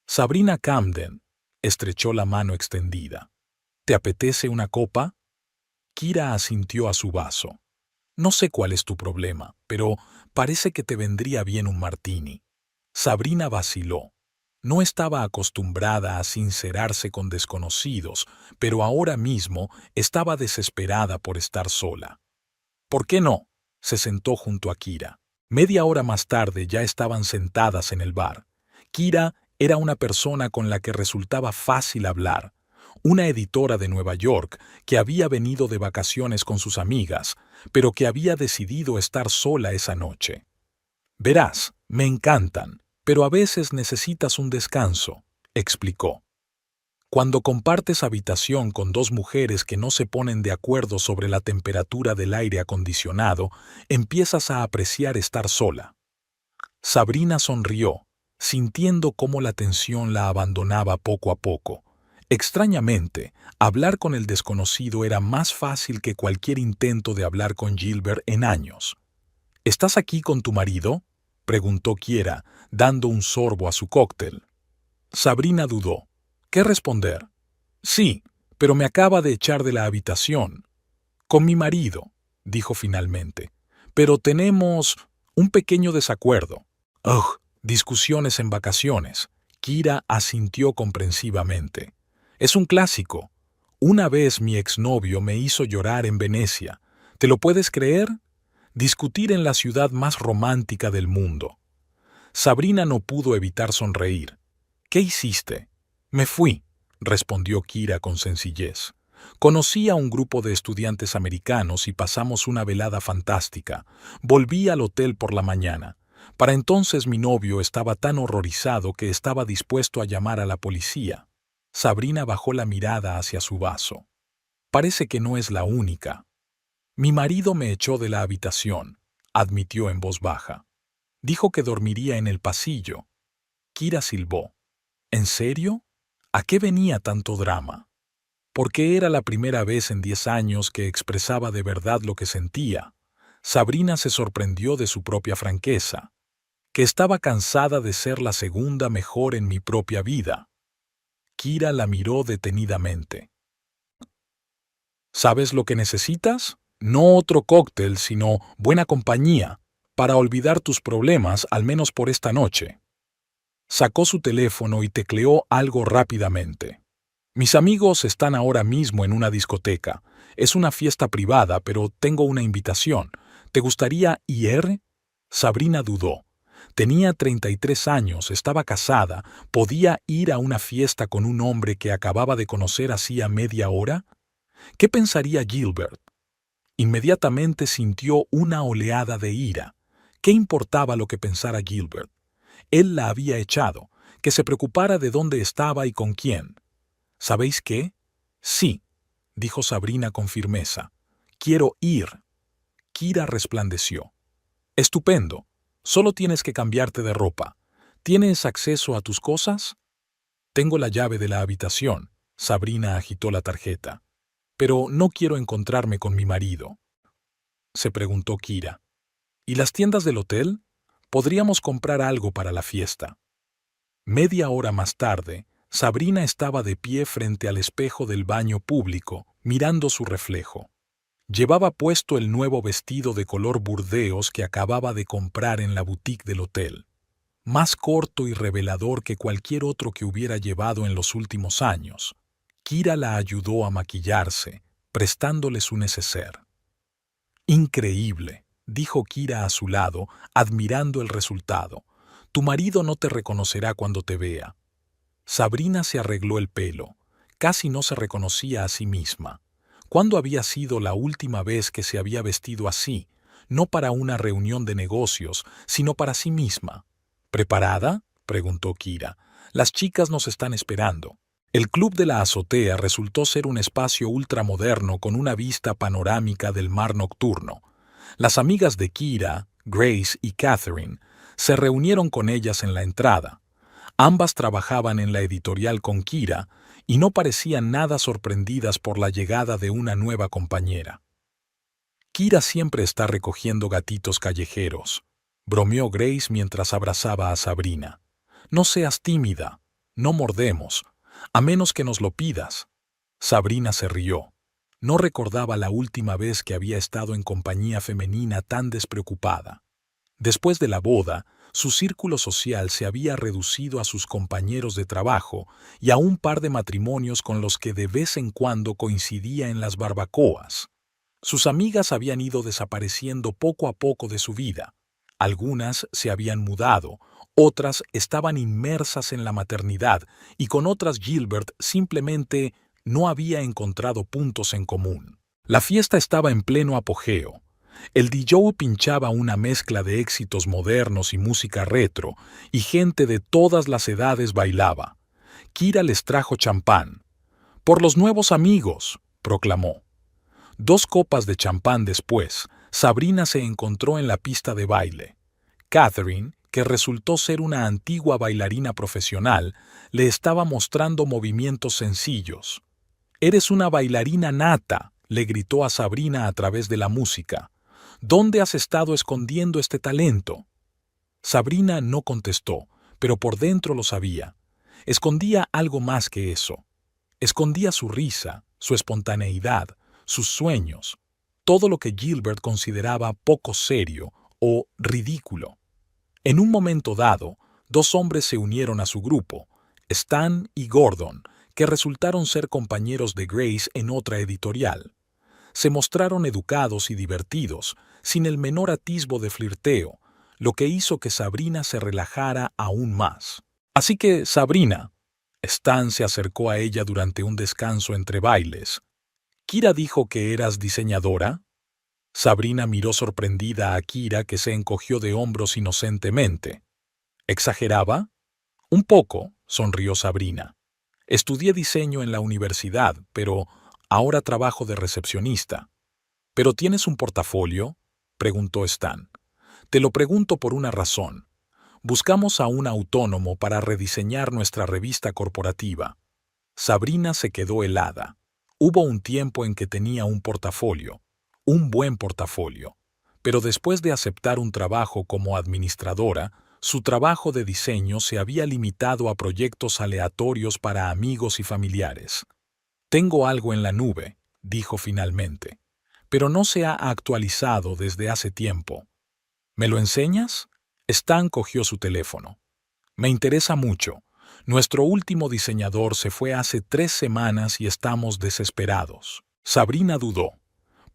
Sabrina Camden estrechó la mano extendida. ¿Te apetece una copa? Kira asintió a su vaso. No sé cuál es tu problema, pero parece que te vendría bien un martini. Sabrina vaciló. No estaba acostumbrada a sincerarse con desconocidos, pero ahora mismo estaba desesperada por estar sola. ¿Por qué no? Se sentó junto a Kira. Media hora más tarde ya estaban sentadas en el bar. Kira era una persona con la que resultaba fácil hablar. Una editora de Nueva York que había venido de vacaciones con sus amigas, pero que había decidido estar sola esa noche. Verás, me encantan, pero a veces necesitas un descanso, explicó. Cuando compartes habitación con dos mujeres que no se ponen de acuerdo sobre la temperatura del aire acondicionado, empiezas a apreciar estar sola. Sabrina sonrió, sintiendo cómo la tensión la abandonaba poco a poco. Extrañamente, hablar con el desconocido era más fácil que cualquier intento de hablar con Gilbert en años. ¿Estás aquí con tu marido?, preguntó Kiera, dando un sorbo a su cóctel. Sabrina dudó. ¿Qué responder? Sí, pero me acaba de echar de la habitación. Con mi marido, dijo finalmente. Pero tenemos un pequeño desacuerdo. Ugh, discusiones en vacaciones. Kira asintió comprensivamente. Es un clásico. Una vez mi exnovio me hizo llorar en Venecia. ¿Te lo puedes creer? Discutir en la ciudad más romántica del mundo. Sabrina no pudo evitar sonreír. ¿Qué hiciste? Me fui, respondió Kira con sencillez. Conocí a un grupo de estudiantes americanos y pasamos una velada fantástica. Volví al hotel por la mañana. Para entonces mi novio estaba tan horrorizado que estaba dispuesto a llamar a la policía. Sabrina bajó la mirada hacia su vaso. Parece que no es la única. Mi marido me echó de la habitación, admitió en voz baja. Dijo que dormiría en el pasillo. Kira silbó. ¿En serio? ¿A qué venía tanto drama? Porque era la primera vez en 10 años que expresaba de verdad lo que sentía. Sabrina se sorprendió de su propia franqueza. Que estaba cansada de ser la segunda mejor en mi propia vida. Kira la miró detenidamente. ¿Sabes lo que necesitas? No otro cóctel, sino buena compañía, para olvidar tus problemas al menos por esta noche. Sacó su teléfono y tecleó algo rápidamente. Mis amigos están ahora mismo en una discoteca. Es una fiesta privada, pero tengo una invitación. ¿Te gustaría ir? Sabrina dudó. Tenía 33 años, estaba casada, ¿podía ir a una fiesta con un hombre que acababa de conocer hacía media hora? ¿Qué pensaría Gilbert? Inmediatamente sintió una oleada de ira. ¿Qué importaba lo que pensara Gilbert? Él la había echado, que se preocupara de dónde estaba y con quién. ¿Sabéis qué? Sí, dijo Sabrina con firmeza. Quiero ir. Kira resplandeció. Estupendo. Solo tienes que cambiarte de ropa. ¿Tienes acceso a tus cosas? Tengo la llave de la habitación. Sabrina agitó la tarjeta. Pero no quiero encontrarme con mi marido. Se preguntó Kira. ¿Y las tiendas del hotel? Podríamos comprar algo para la fiesta. Media hora más tarde, Sabrina estaba de pie frente al espejo del baño público, mirando su reflejo. Llevaba puesto el nuevo vestido de color burdeos que acababa de comprar en la boutique del hotel. Más corto y revelador que cualquier otro que hubiera llevado en los últimos años. Kira la ayudó a maquillarse, prestándole su neceser. Increíble, dijo Kira a su lado, admirando el resultado. Tu marido no te reconocerá cuando te vea. Sabrina se arregló el pelo. Casi no se reconocía a sí misma. ¿Cuándo había sido la última vez que se había vestido así? No para una reunión de negocios, sino para sí misma. ¿Preparada?, preguntó Kira. Las chicas nos están esperando. El club de la azotea resultó ser un espacio ultramoderno con una vista panorámica del mar nocturno. Las amigas de Kira, Grace y Catherine, se reunieron con ellas en la entrada. Ambas trabajaban en la editorial con Kira y no parecían nada sorprendidas por la llegada de una nueva compañera. Kira siempre está recogiendo gatitos callejeros, bromeó Grace mientras abrazaba a Sabrina. No seas tímida, no mordemos, a menos que nos lo pidas. Sabrina se rió. No recordaba la última vez que había estado en compañía femenina tan despreocupada. Después de la boda, su círculo social se había reducido a sus compañeros de trabajo y a un par de matrimonios con los que de vez en cuando coincidía en las barbacoas. Sus amigas habían ido desapareciendo poco a poco de su vida. Algunas se habían mudado, otras estaban inmersas en la maternidad y con otras Gilbert simplemente no había encontrado puntos en común. La fiesta estaba en pleno apogeo. El DJ pinchaba una mezcla de éxitos modernos y música retro, y gente de todas las edades bailaba. Kira les trajo champán. «Por los nuevos amigos», proclamó. 2 copas de champán después, Sabrina se encontró en la pista de baile. Catherine, que resultó ser una antigua bailarina profesional, le estaba mostrando movimientos sencillos. «Eres una bailarina nata», le gritó a Sabrina a través de la música. «¿Dónde has estado escondiendo este talento?» Sabrina no contestó, pero por dentro lo sabía. Escondía algo más que eso. Escondía su risa, su espontaneidad, sus sueños, todo lo que Gilbert consideraba poco serio o ridículo. En un momento dado, 2 hombres se unieron a su grupo, Stan y Gordon, que resultaron ser compañeros de Grace en otra editorial. Se mostraron educados y divertidos, sin el menor atisbo de flirteo, lo que hizo que Sabrina se relajara aún más. «Así que, Sabrina», Stan se acercó a ella durante un descanso entre bailes. «¿Kira dijo que eras diseñadora?» Sabrina miró sorprendida a Kira, que se encogió de hombros inocentemente. «¿Exageraba?» «Un poco», sonrió Sabrina. «Estudié diseño en la universidad, pero ahora trabajo de recepcionista». «¿Pero tienes un portafolio?», preguntó Stan. «Te lo pregunto por una razón. Buscamos a un autónomo para rediseñar nuestra revista corporativa». Sabrina se quedó helada. Hubo un tiempo en que tenía un portafolio, un buen portafolio, pero después de aceptar un trabajo como administradora, su trabajo de diseño se había limitado a proyectos aleatorios para amigos y familiares. «Tengo algo en la nube», dijo finalmente, «pero no se ha actualizado desde hace tiempo». «¿Me lo enseñas?». Stan cogió su teléfono. «Me interesa mucho. Nuestro último diseñador se fue hace 3 semanas y estamos desesperados». Sabrina dudó.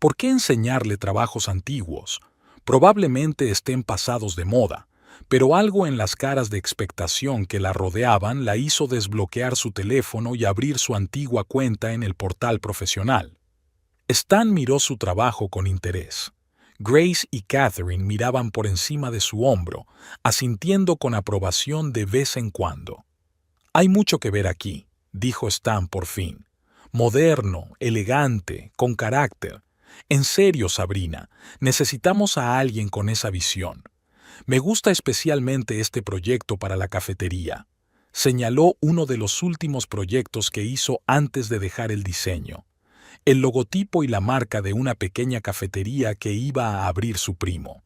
¿Por qué enseñarle trabajos antiguos? Probablemente estén pasados de moda, pero algo en las caras de expectación que la rodeaban la hizo desbloquear su teléfono y abrir su antigua cuenta en el portal profesional. Stan miró su trabajo con interés. Grace y Catherine miraban por encima de su hombro, asintiendo con aprobación de vez en cuando. «Hay mucho que ver aquí», dijo Stan por fin. «Moderno, elegante, con carácter. En serio, Sabrina, necesitamos a alguien con esa visión. Me gusta especialmente este proyecto para la cafetería». Señaló uno de los últimos proyectos que hizo antes de dejar el diseño. El logotipo y la marca de una pequeña cafetería que iba a abrir su primo.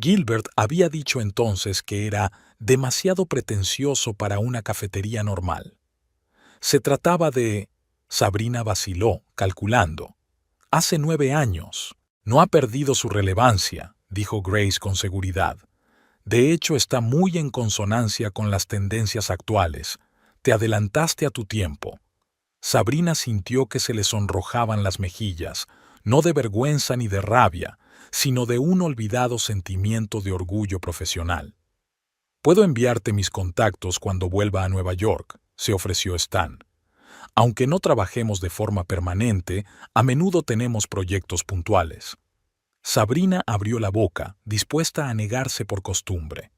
Gilbert había dicho entonces que era demasiado pretencioso para una cafetería normal. Se trataba de... Sabrina vaciló, calculando. Hace 9 años. No ha perdido su relevancia, dijo Grace con seguridad. De hecho, está muy en consonancia con las tendencias actuales. Te adelantaste a tu tiempo. Sabrina sintió que se le sonrojaban las mejillas, no de vergüenza ni de rabia, sino de un olvidado sentimiento de orgullo profesional. «Puedo enviarte mis contactos cuando vuelva a Nueva York», se ofreció Stan. «Aunque no trabajemos de forma permanente, a menudo tenemos proyectos puntuales». Sabrina abrió la boca, dispuesta a negarse por costumbre.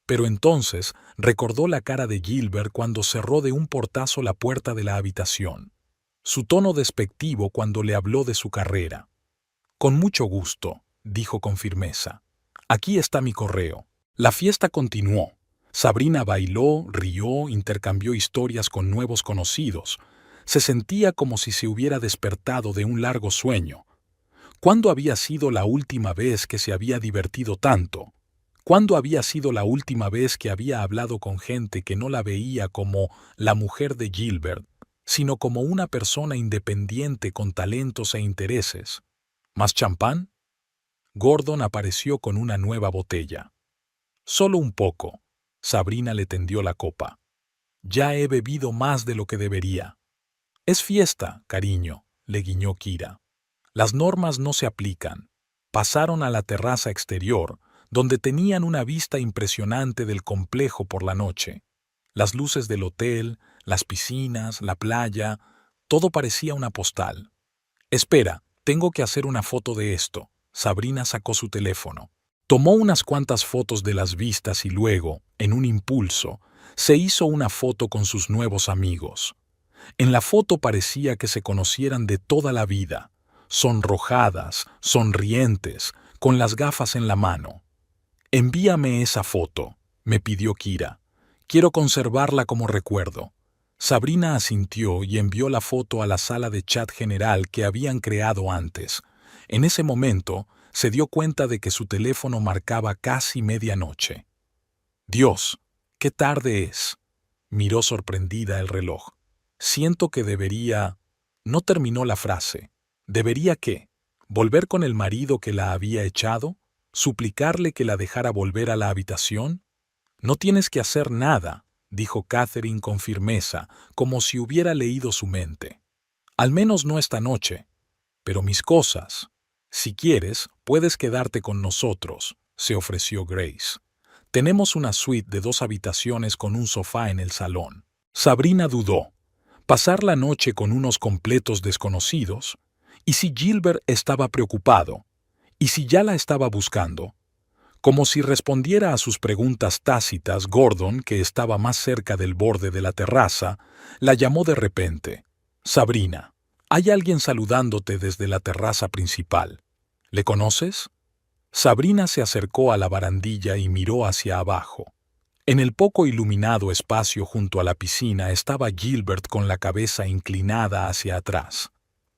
Pero entonces recordó la cara de Gilbert cuando cerró de un portazo la puerta de la habitación. Su tono despectivo cuando le habló de su carrera. «Con mucho gusto», dijo con firmeza. «Aquí está mi correo». La fiesta continuó. Sabrina bailó, rió, intercambió historias con nuevos conocidos. Se sentía como si se hubiera despertado de un largo sueño. ¿Cuándo había sido la última vez que se había divertido tanto? ¿Cuándo había sido la última vez que había hablado con gente que no la veía como la mujer de Gilbert, sino como una persona independiente con talentos e intereses? ¿Más champán? Gordon apareció con una nueva botella. «Solo un poco». Sabrina le tendió la copa. «Ya he bebido más de lo que debería». «Es fiesta, cariño», le guiñó Kira. Las normas no se aplican. Pasaron a la terraza exterior, donde tenían una vista impresionante del complejo por la noche. Las luces del hotel, las piscinas, la playa, todo parecía una postal. «Espera, tengo que hacer una foto de esto». Sabrina sacó su teléfono. Tomó unas cuantas fotos de las vistas y luego, en un impulso, se hizo una foto con sus nuevos amigos. En la foto parecía que se conocieran de toda la vida, sonrojadas, sonrientes, con las gafas en la mano. «Envíame esa foto», me pidió Kira. «Quiero conservarla como recuerdo». Sabrina asintió y envió la foto a la sala de chat general que habían creado antes. En ese momento, se dio cuenta de que su teléfono marcaba casi medianoche. «Dios, qué tarde es», miró sorprendida el reloj. «Siento que debería...». No terminó la frase. ¿Debería qué? ¿Volver con el marido que la había echado? ¿Suplicarle que la dejara volver a la habitación? «No tienes que hacer nada», dijo Catherine con firmeza, como si hubiera leído su mente. «Al menos no esta noche. Pero mis cosas... Si quieres, puedes quedarte con nosotros», se ofreció Grace. «Tenemos una suite de 2 habitaciones con un sofá en el salón». Sabrina dudó. ¿Pasar la noche con unos completos desconocidos? ¿Y si Gilbert estaba preocupado? ¿Y si ya la estaba buscando? Como si respondiera a sus preguntas tácitas, Gordon, que estaba más cerca del borde de la terraza, la llamó de repente. «Sabrina, hay alguien saludándote desde la terraza principal. ¿Le conoces?» Sabrina se acercó a la barandilla y miró hacia abajo. En el poco iluminado espacio junto a la piscina estaba Gilbert con la cabeza inclinada hacia atrás.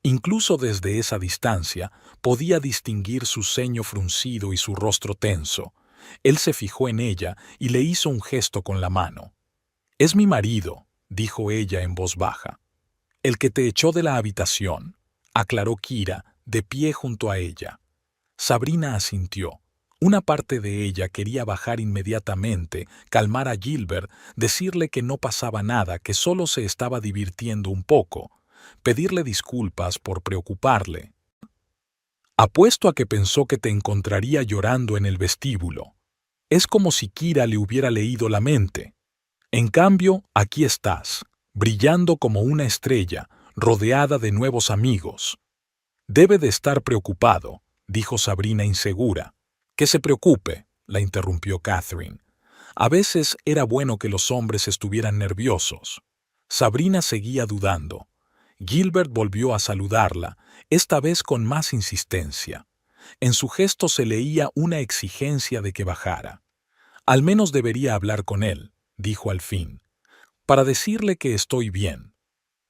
Incluso desde esa distancia podía distinguir su ceño fruncido y su rostro tenso. Él se fijó en ella y le hizo un gesto con la mano. «Es mi marido», dijo ella en voz baja. «El que te echó de la habitación», aclaró Kira, de pie junto a ella. Sabrina asintió. Una parte de ella quería bajar inmediatamente, calmar a Gilbert, decirle que no pasaba nada, que solo se estaba divirtiendo un poco, pedirle disculpas por preocuparle. «Apuesto a que pensó que te encontraría llorando en el vestíbulo». Es como si Kira le hubiera leído la mente. En cambio, aquí estás, brillando como una estrella, rodeada de nuevos amigos. «Debe de estar preocupado», dijo Sabrina insegura. «Que se preocupe», la interrumpió Catherine. «A veces era bueno que los hombres estuvieran nerviosos». Sabrina seguía dudando. Gilbert volvió a saludarla, esta vez con más insistencia. En su gesto se leía una exigencia de que bajara. «Al menos debería hablar con él», dijo al fin, «para decirle que estoy bien».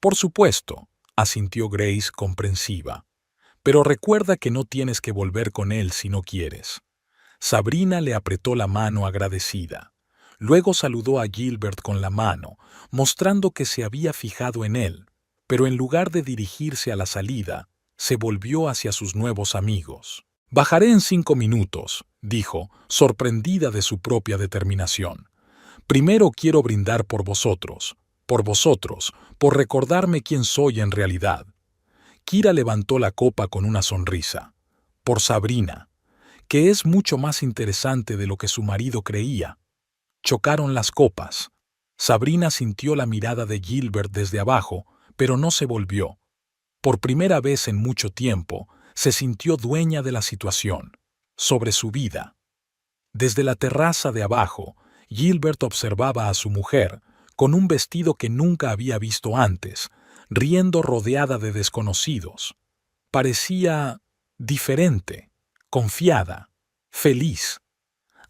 «Por supuesto», asintió Grace comprensiva. «Pero recuerda que no tienes que volver con él si no quieres». Sabrina le apretó la mano agradecida. Luego saludó a Gilbert con la mano, mostrando que se había fijado en él, pero en lugar de dirigirse a la salida, se volvió hacia sus nuevos amigos. «Bajaré en 5 minutos», dijo, sorprendida de su propia determinación. «Primero quiero brindar por vosotros, por recordarme quién soy en realidad». Kira levantó la copa con una sonrisa. «Por Sabrina, que es mucho más interesante de lo que su marido creía». Chocaron las copas. Sabrina sintió la mirada de Gilbert desde abajo, pero no se volvió. Por primera vez en mucho tiempo, se sintió dueña de la situación, sobre su vida. Desde la terraza de abajo, Gilbert observaba a su mujer, con un vestido que nunca había visto antes, riendo rodeada de desconocidos. Parecía diferente, confiada, feliz.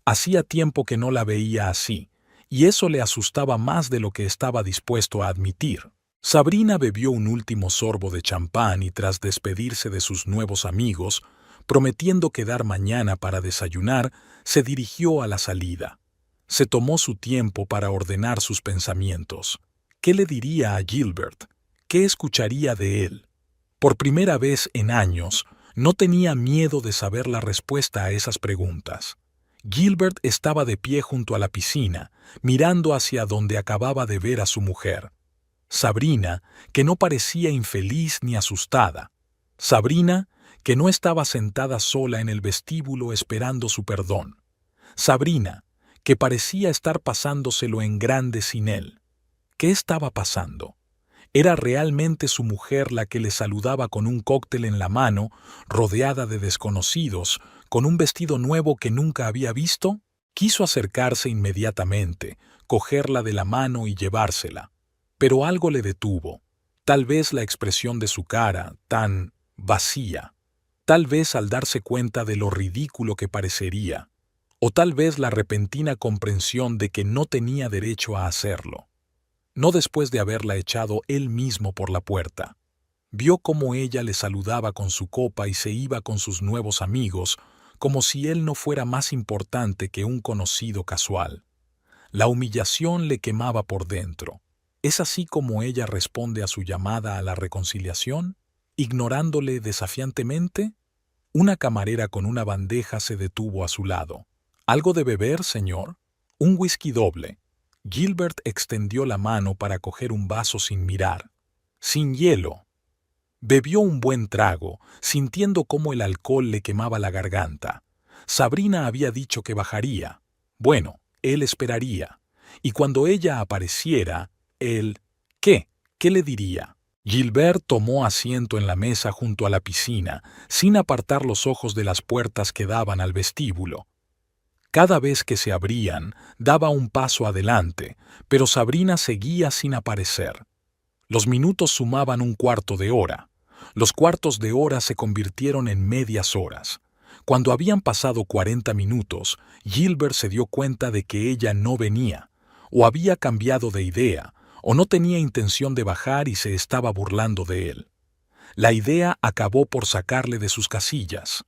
Hacía tiempo que no la veía así, y eso le asustaba más de lo que estaba dispuesto a admitir. Sabrina bebió un último sorbo de champán y tras despedirse de sus nuevos amigos, prometiendo quedar mañana para desayunar, se dirigió a la salida. Se tomó su tiempo para ordenar sus pensamientos. ¿Qué le diría a Gilbert? ¿Qué escucharía de él? Por primera vez en años, no tenía miedo de saber la respuesta a esas preguntas. Gilbert estaba de pie junto a la piscina, mirando hacia donde acababa de ver a su mujer. Sabrina, que no parecía infeliz ni asustada. Sabrina, que no estaba sentada sola en el vestíbulo esperando su perdón. Sabrina, que parecía estar pasándoselo en grande sin él. ¿Qué estaba pasando? ¿Era realmente su mujer la que le saludaba con un cóctel en la mano, rodeada de desconocidos, con un vestido nuevo que nunca había visto? Quiso acercarse inmediatamente, cogerla de la mano y llevársela. Pero algo le detuvo. Tal vez la expresión de su cara, tan vacía. Tal vez al darse cuenta de lo ridículo que parecería. O tal vez la repentina comprensión de que no tenía derecho a hacerlo. No después de haberla echado él mismo por la puerta. Vio cómo ella le saludaba con su copa y se iba con sus nuevos amigos, como si él no fuera más importante que un conocido casual. La humillación le quemaba por dentro. ¿Es así como ella responde a su llamada a la reconciliación? ¿Ignorándole desafiantemente? Una camarera con una bandeja se detuvo a su lado. ¿Algo de beber, señor? Un whisky doble. Gilbert extendió la mano para coger un vaso sin mirar. Sin hielo. Bebió un buen trago, sintiendo cómo el alcohol le quemaba la garganta. Sabrina había dicho que bajaría. Bueno, él esperaría. Y cuando ella apareciera, él... ¿Qué? ¿Qué le diría? Gilbert tomó asiento en la mesa junto a la piscina, sin apartar los ojos de las puertas que daban al vestíbulo. Cada vez que se abrían, daba un paso adelante, pero Sabrina seguía sin aparecer. Los minutos sumaban un cuarto de hora. Los cuartos de hora se convirtieron en medias horas. Cuando habían pasado 40 minutos, Gilbert se dio cuenta de que ella no venía, o había cambiado de idea, o no tenía intención de bajar y se estaba burlando de él. La idea acabó por sacarle de sus casillas.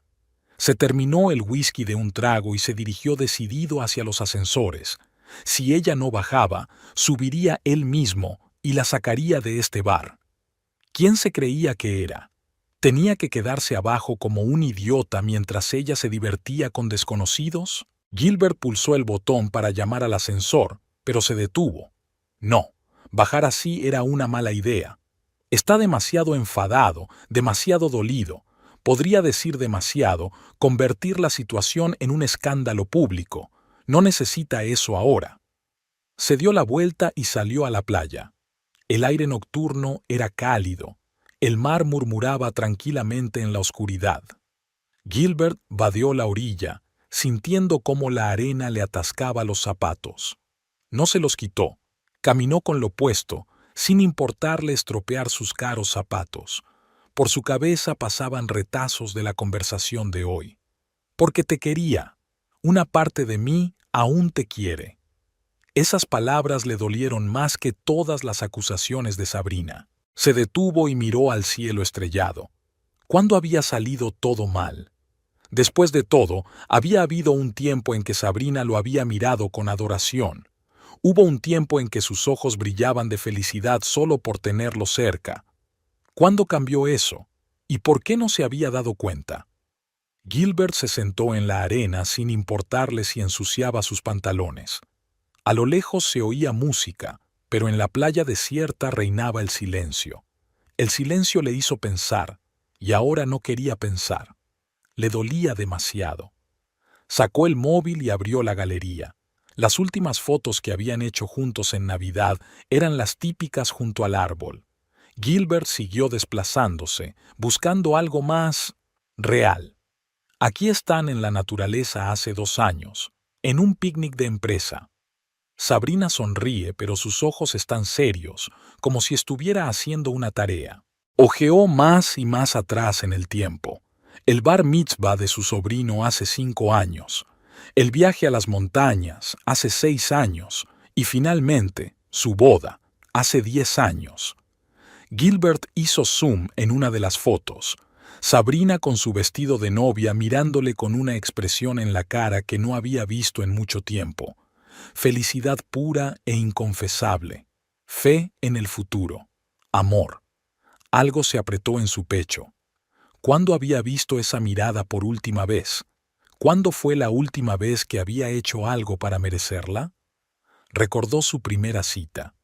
Se terminó el whisky de un trago y se dirigió decidido hacia los ascensores. Si ella no bajaba, subiría él mismo y la sacaría de este bar. ¿Quién se creía que era? ¿Tenía que quedarse abajo como un idiota mientras ella se divertía con desconocidos? Gilbert pulsó el botón para llamar al ascensor, pero se detuvo. No, bajar así era una mala idea. Está demasiado enfadado, demasiado dolido. Podría decir demasiado, convertir la situación en un escándalo público. No necesita eso ahora. Se dio la vuelta y salió a la playa. El aire nocturno era cálido. El mar murmuraba tranquilamente en la oscuridad. Gilbert vadeó la orilla, sintiendo cómo la arena le atascaba los zapatos. No se los quitó. Caminó con lo puesto, sin importarle estropear sus caros zapatos. Por su cabeza pasaban retazos de la conversación de hoy. Porque te quería. Una parte de mí aún te quiere. Esas palabras le dolieron más que todas las acusaciones de Sabrina. Se detuvo y miró al cielo estrellado. ¿Cuándo había salido todo mal? Después de todo, había habido un tiempo en que Sabrina lo había mirado con adoración. Hubo un tiempo en que sus ojos brillaban de felicidad solo por tenerlo cerca. ¿Cuándo cambió eso? ¿Y por qué no se había dado cuenta? Gilbert se sentó en la arena sin importarle si ensuciaba sus pantalones. A lo lejos se oía música, pero en la playa desierta reinaba el silencio. El silencio le hizo pensar, y ahora no quería pensar. Le dolía demasiado. Sacó el móvil y abrió la galería. Las últimas fotos que habían hecho juntos en Navidad eran las típicas junto al árbol. Gilbert siguió desplazándose, buscando algo más real. Aquí están en la naturaleza hace 2 años, en un picnic de empresa. Sabrina sonríe, pero sus ojos están serios, como si estuviera haciendo una tarea. Ojeó más y más atrás en el tiempo. El bar mitzvah de su sobrino hace 5 años. El viaje a las montañas hace 6 años. Y finalmente, su boda hace 10 años. Gilbert hizo zoom en una de las fotos. Sabrina con su vestido de novia mirándole con una expresión en la cara que no había visto en mucho tiempo. Felicidad pura e inconfesable. Fe en el futuro. Amor. Algo se apretó en su pecho. ¿Cuándo había visto esa mirada por última vez? ¿Cuándo fue la última vez que había hecho algo para merecerla? Recordó su primera cita.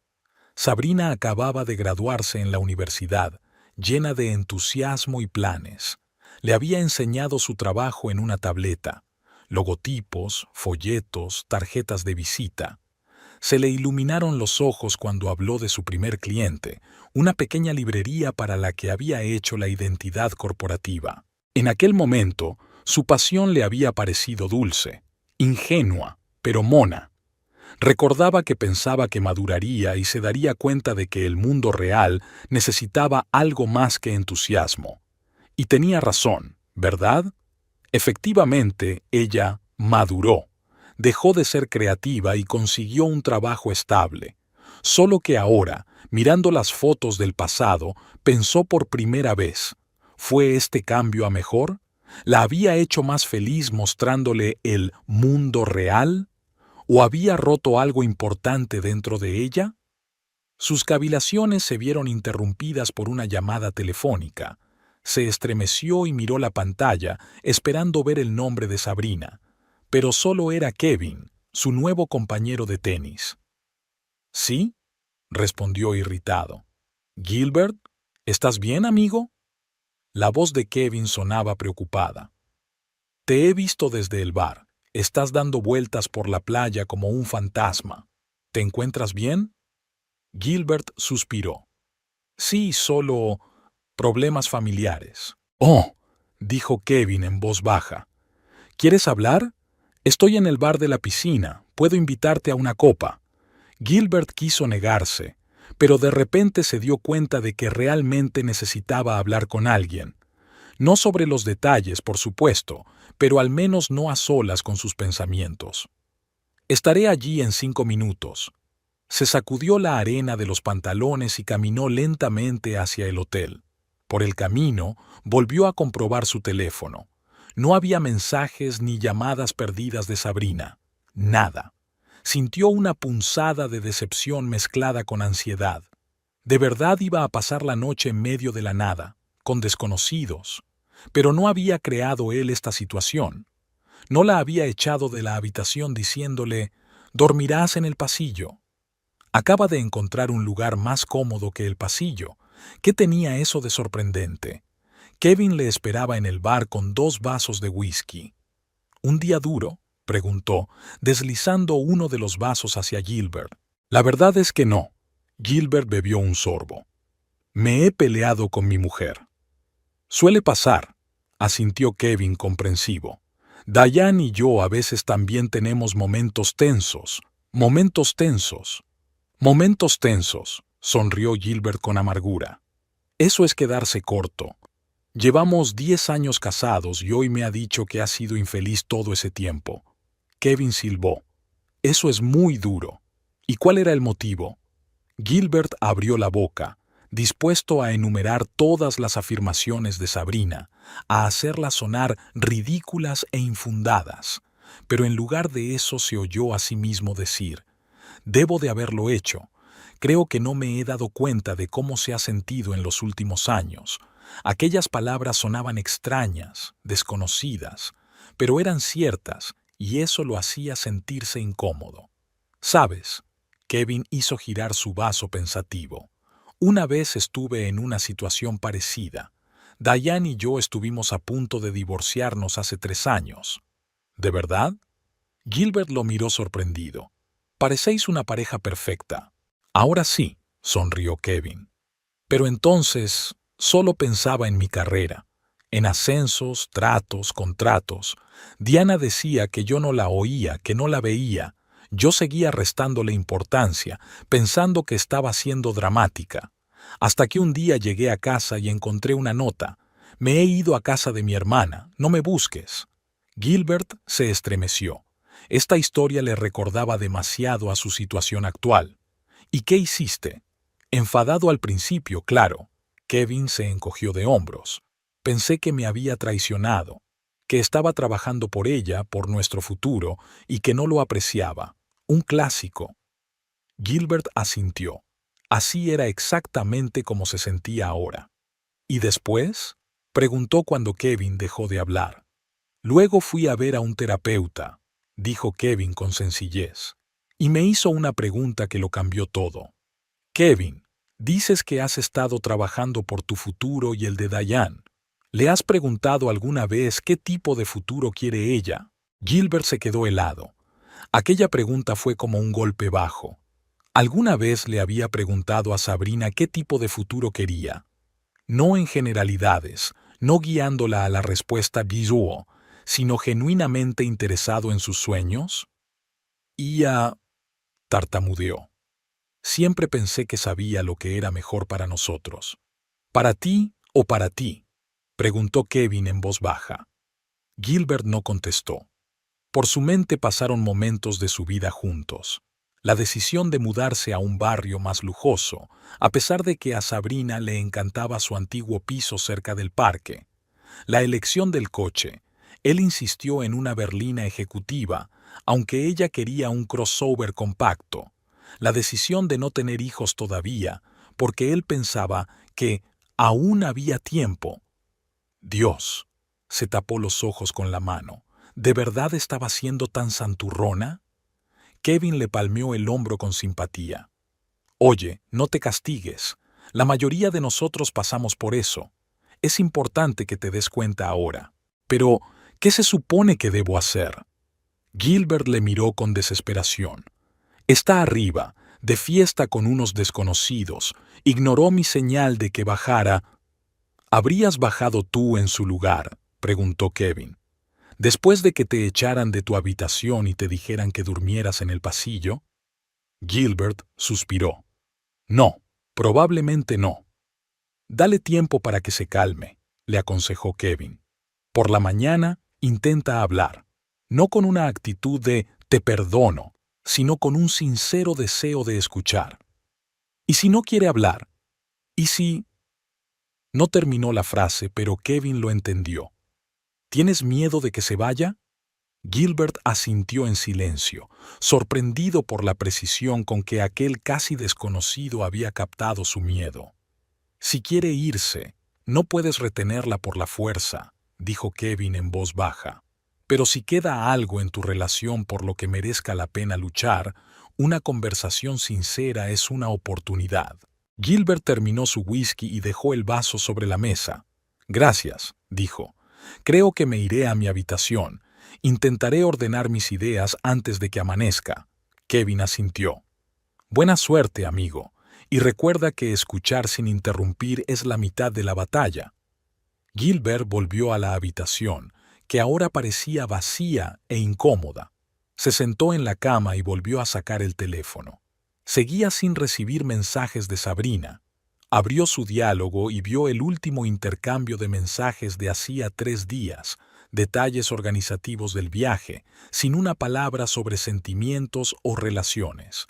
Sabrina acababa de graduarse en la universidad, llena de entusiasmo y planes. Le había enseñado su trabajo en una tableta, logotipos, folletos, tarjetas de visita. Se le iluminaron los ojos cuando habló de su primer cliente, una pequeña librería para la que había hecho la identidad corporativa. En aquel momento, su pasión le había parecido dulce, ingenua, pero mona. Recordaba que pensaba que maduraría y se daría cuenta de que el mundo real necesitaba algo más que entusiasmo. Y tenía razón, ¿verdad? Efectivamente, ella maduró. Dejó de ser creativa y consiguió un trabajo estable. Solo que ahora, mirando las fotos del pasado, pensó por primera vez, ¿fue este cambio a mejor? ¿La había hecho más feliz mostrándole el mundo real? ¿O había roto algo importante dentro de ella? Sus cavilaciones se vieron interrumpidas por una llamada telefónica. Se estremeció y miró la pantalla, esperando ver el nombre de Sabrina. Pero solo era Kevin, su nuevo compañero de tenis. ¿Sí? Respondió irritado. ¿Gilbert? ¿Estás bien, amigo? La voz de Kevin sonaba preocupada. Te he visto desde el bar. Estás dando vueltas por la playa como un fantasma. ¿Te encuentras bien? Gilbert suspiró. Sí, solo problemas familiares. Oh, dijo Kevin en voz baja. ¿Quieres hablar? Estoy en el bar de la piscina. Puedo invitarte a una copa. Gilbert quiso negarse, pero de repente se dio cuenta de que realmente necesitaba hablar con alguien. No sobre los detalles, por supuesto, pero al menos no a solas con sus pensamientos. Estaré allí en 5 minutos. Se sacudió la arena de los pantalones y caminó lentamente hacia el hotel. Por el camino, volvió a comprobar su teléfono. No había mensajes ni llamadas perdidas de Sabrina. Nada. Sintió una punzada de decepción mezclada con ansiedad. De verdad iba a pasar la noche en medio de la nada, con desconocidos. Pero no había creado él esta situación. No la había echado de la habitación diciéndole, «Dormirás en el pasillo». Acaba de encontrar un lugar más cómodo que el pasillo. ¿Qué tenía eso de sorprendente? Kevin le esperaba en el bar con 2 vasos de whisky. ¿Un día duro?, preguntó, deslizando uno de los vasos hacia Gilbert. La verdad es que no. Gilbert bebió un sorbo. Me he peleado con mi mujer. Suele pasar, asintió Kevin comprensivo. Diane y yo a veces también tenemos momentos tensos. Momentos tensos. Momentos tensos, sonrió Gilbert con amargura. Eso es quedarse corto. Llevamos 10 años casados y hoy me ha dicho que ha sido infeliz todo ese tiempo. Kevin silbó. Eso es muy duro. ¿Y cuál era el motivo? Gilbert abrió la boca. dispuesto a enumerar todas las afirmaciones de Sabrina, a hacerlas sonar ridículas e infundadas. Pero en lugar de eso se oyó a sí mismo decir: «Debo de haberlo hecho. Creo que no me he dado cuenta de cómo se ha sentido en los últimos años». Aquellas palabras sonaban extrañas, desconocidas, pero eran ciertas, y eso lo hacía sentirse incómodo. «¿Sabes?», Kevin hizo girar su vaso pensativo. «Una vez estuve en una situación parecida. Diane y yo estuvimos a punto de divorciarnos hace 3 años». «¿De verdad?». Gilbert lo miró sorprendido. «Parecéis una pareja perfecta». «Ahora sí», sonrió Kevin. «Pero entonces solo pensaba en mi carrera, en ascensos, tratos, contratos. Diana decía que yo no la oía, que no la veía. Yo seguía restándole importancia, pensando que estaba siendo dramática. Hasta que un día llegué a casa y encontré una nota. «Me he ido a casa de mi hermana, no me busques». Gilbert se estremeció. Esta historia le recordaba demasiado a su situación actual. «¿Y qué hiciste?». «Enfadado al principio, claro». Kevin se encogió de hombros. «Pensé que me había traicionado, que estaba trabajando por ella, por nuestro futuro, y que no lo apreciaba. Un clásico». Gilbert asintió. Así era exactamente como se sentía ahora. «¿Y después?», preguntó cuando Kevin dejó de hablar. «Luego fui a ver a un terapeuta», dijo Kevin con sencillez, «y me hizo una pregunta que lo cambió todo». «Kevin, dices que has estado trabajando por tu futuro y el de Diane. ¿Le has preguntado alguna vez qué tipo de futuro quiere ella?». Gilbert se quedó helado. Aquella pregunta fue como un golpe bajo. ¿Alguna vez le había preguntado a Sabrina qué tipo de futuro quería? No en generalidades, no guiándola a la respuesta visual, sino genuinamente interesado en sus sueños. Tartamudeó. «Siempre pensé que sabía lo que era mejor para nosotros». «¿Para ti o para ti?», preguntó Kevin en voz baja. Gilbert no contestó. Por su mente pasaron momentos de su vida juntos. La decisión de mudarse a un barrio más lujoso, a pesar de que a Sabrina le encantaba su antiguo piso cerca del parque. La elección del coche. Él insistió en una berlina ejecutiva, aunque ella quería un crossover compacto. La decisión de no tener hijos todavía, porque él pensaba que aún había tiempo. Dios, se tapó los ojos con la mano. ¿De verdad estaba siendo tan santurrona? Kevin le palmeó el hombro con simpatía. «Oye, no te castigues. La mayoría de nosotros pasamos por eso. Es importante que te des cuenta ahora. Pero, ¿qué se supone que debo hacer?». Gilbert le miró con desesperación. «Está arriba, de fiesta con unos desconocidos. Ignoró mi señal de que bajara». «¿Habrías bajado tú en su lugar?», preguntó Kevin. «Después de que te echaran de tu habitación y te dijeran que durmieras en el pasillo». Gilbert suspiró. «No, probablemente no». «Dale tiempo para que se calme», le aconsejó Kevin. «Por la mañana intenta hablar, no con una actitud de «te perdono», sino con un sincero deseo de escuchar. ¿Y si no quiere hablar? ¿Y si...?» No terminó la frase, pero Kevin lo entendió. «¿Tienes miedo de que se vaya?». Gilbert asintió en silencio, sorprendido por la precisión con que aquel casi desconocido había captado su miedo. «Si quiere irse, no puedes retenerla por la fuerza», dijo Kevin en voz baja. «Pero si queda algo en tu relación por lo que merezca la pena luchar, una conversación sincera es una oportunidad». Gilbert terminó su whisky y dejó el vaso sobre la mesa. «Gracias», dijo. «Creo que me iré a mi habitación. Intentaré ordenar mis ideas antes de que amanezca». Kevin asintió. «Buena suerte, amigo, y recuerda que escuchar sin interrumpir es la mitad de la batalla». Gilbert volvió a la habitación, que ahora parecía vacía e incómoda. Se sentó en la cama y volvió a sacar el teléfono. Seguía sin recibir mensajes de Sabrina. Abrió su diálogo y vio el último intercambio de mensajes de hacía 3 días, detalles organizativos del viaje, sin una palabra sobre sentimientos o relaciones.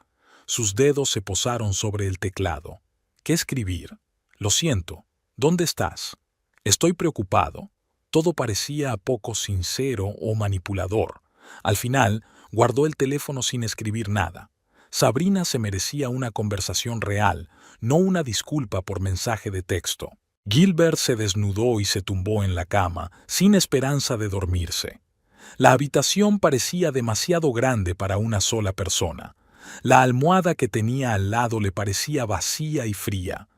Sus dedos se posaron sobre el teclado. ¿Qué escribir? Lo siento. ¿Dónde estás? Estoy preocupado. Todo parecía poco sincero o manipulador. Al final, guardó el teléfono sin escribir nada. Sabrina se merecía una conversación real, no una disculpa por mensaje de texto. Gilbert se desnudó y se tumbó en la cama, sin esperanza de dormirse. La habitación parecía demasiado grande para una sola persona. La almohada que tenía al lado le parecía vacía y fría.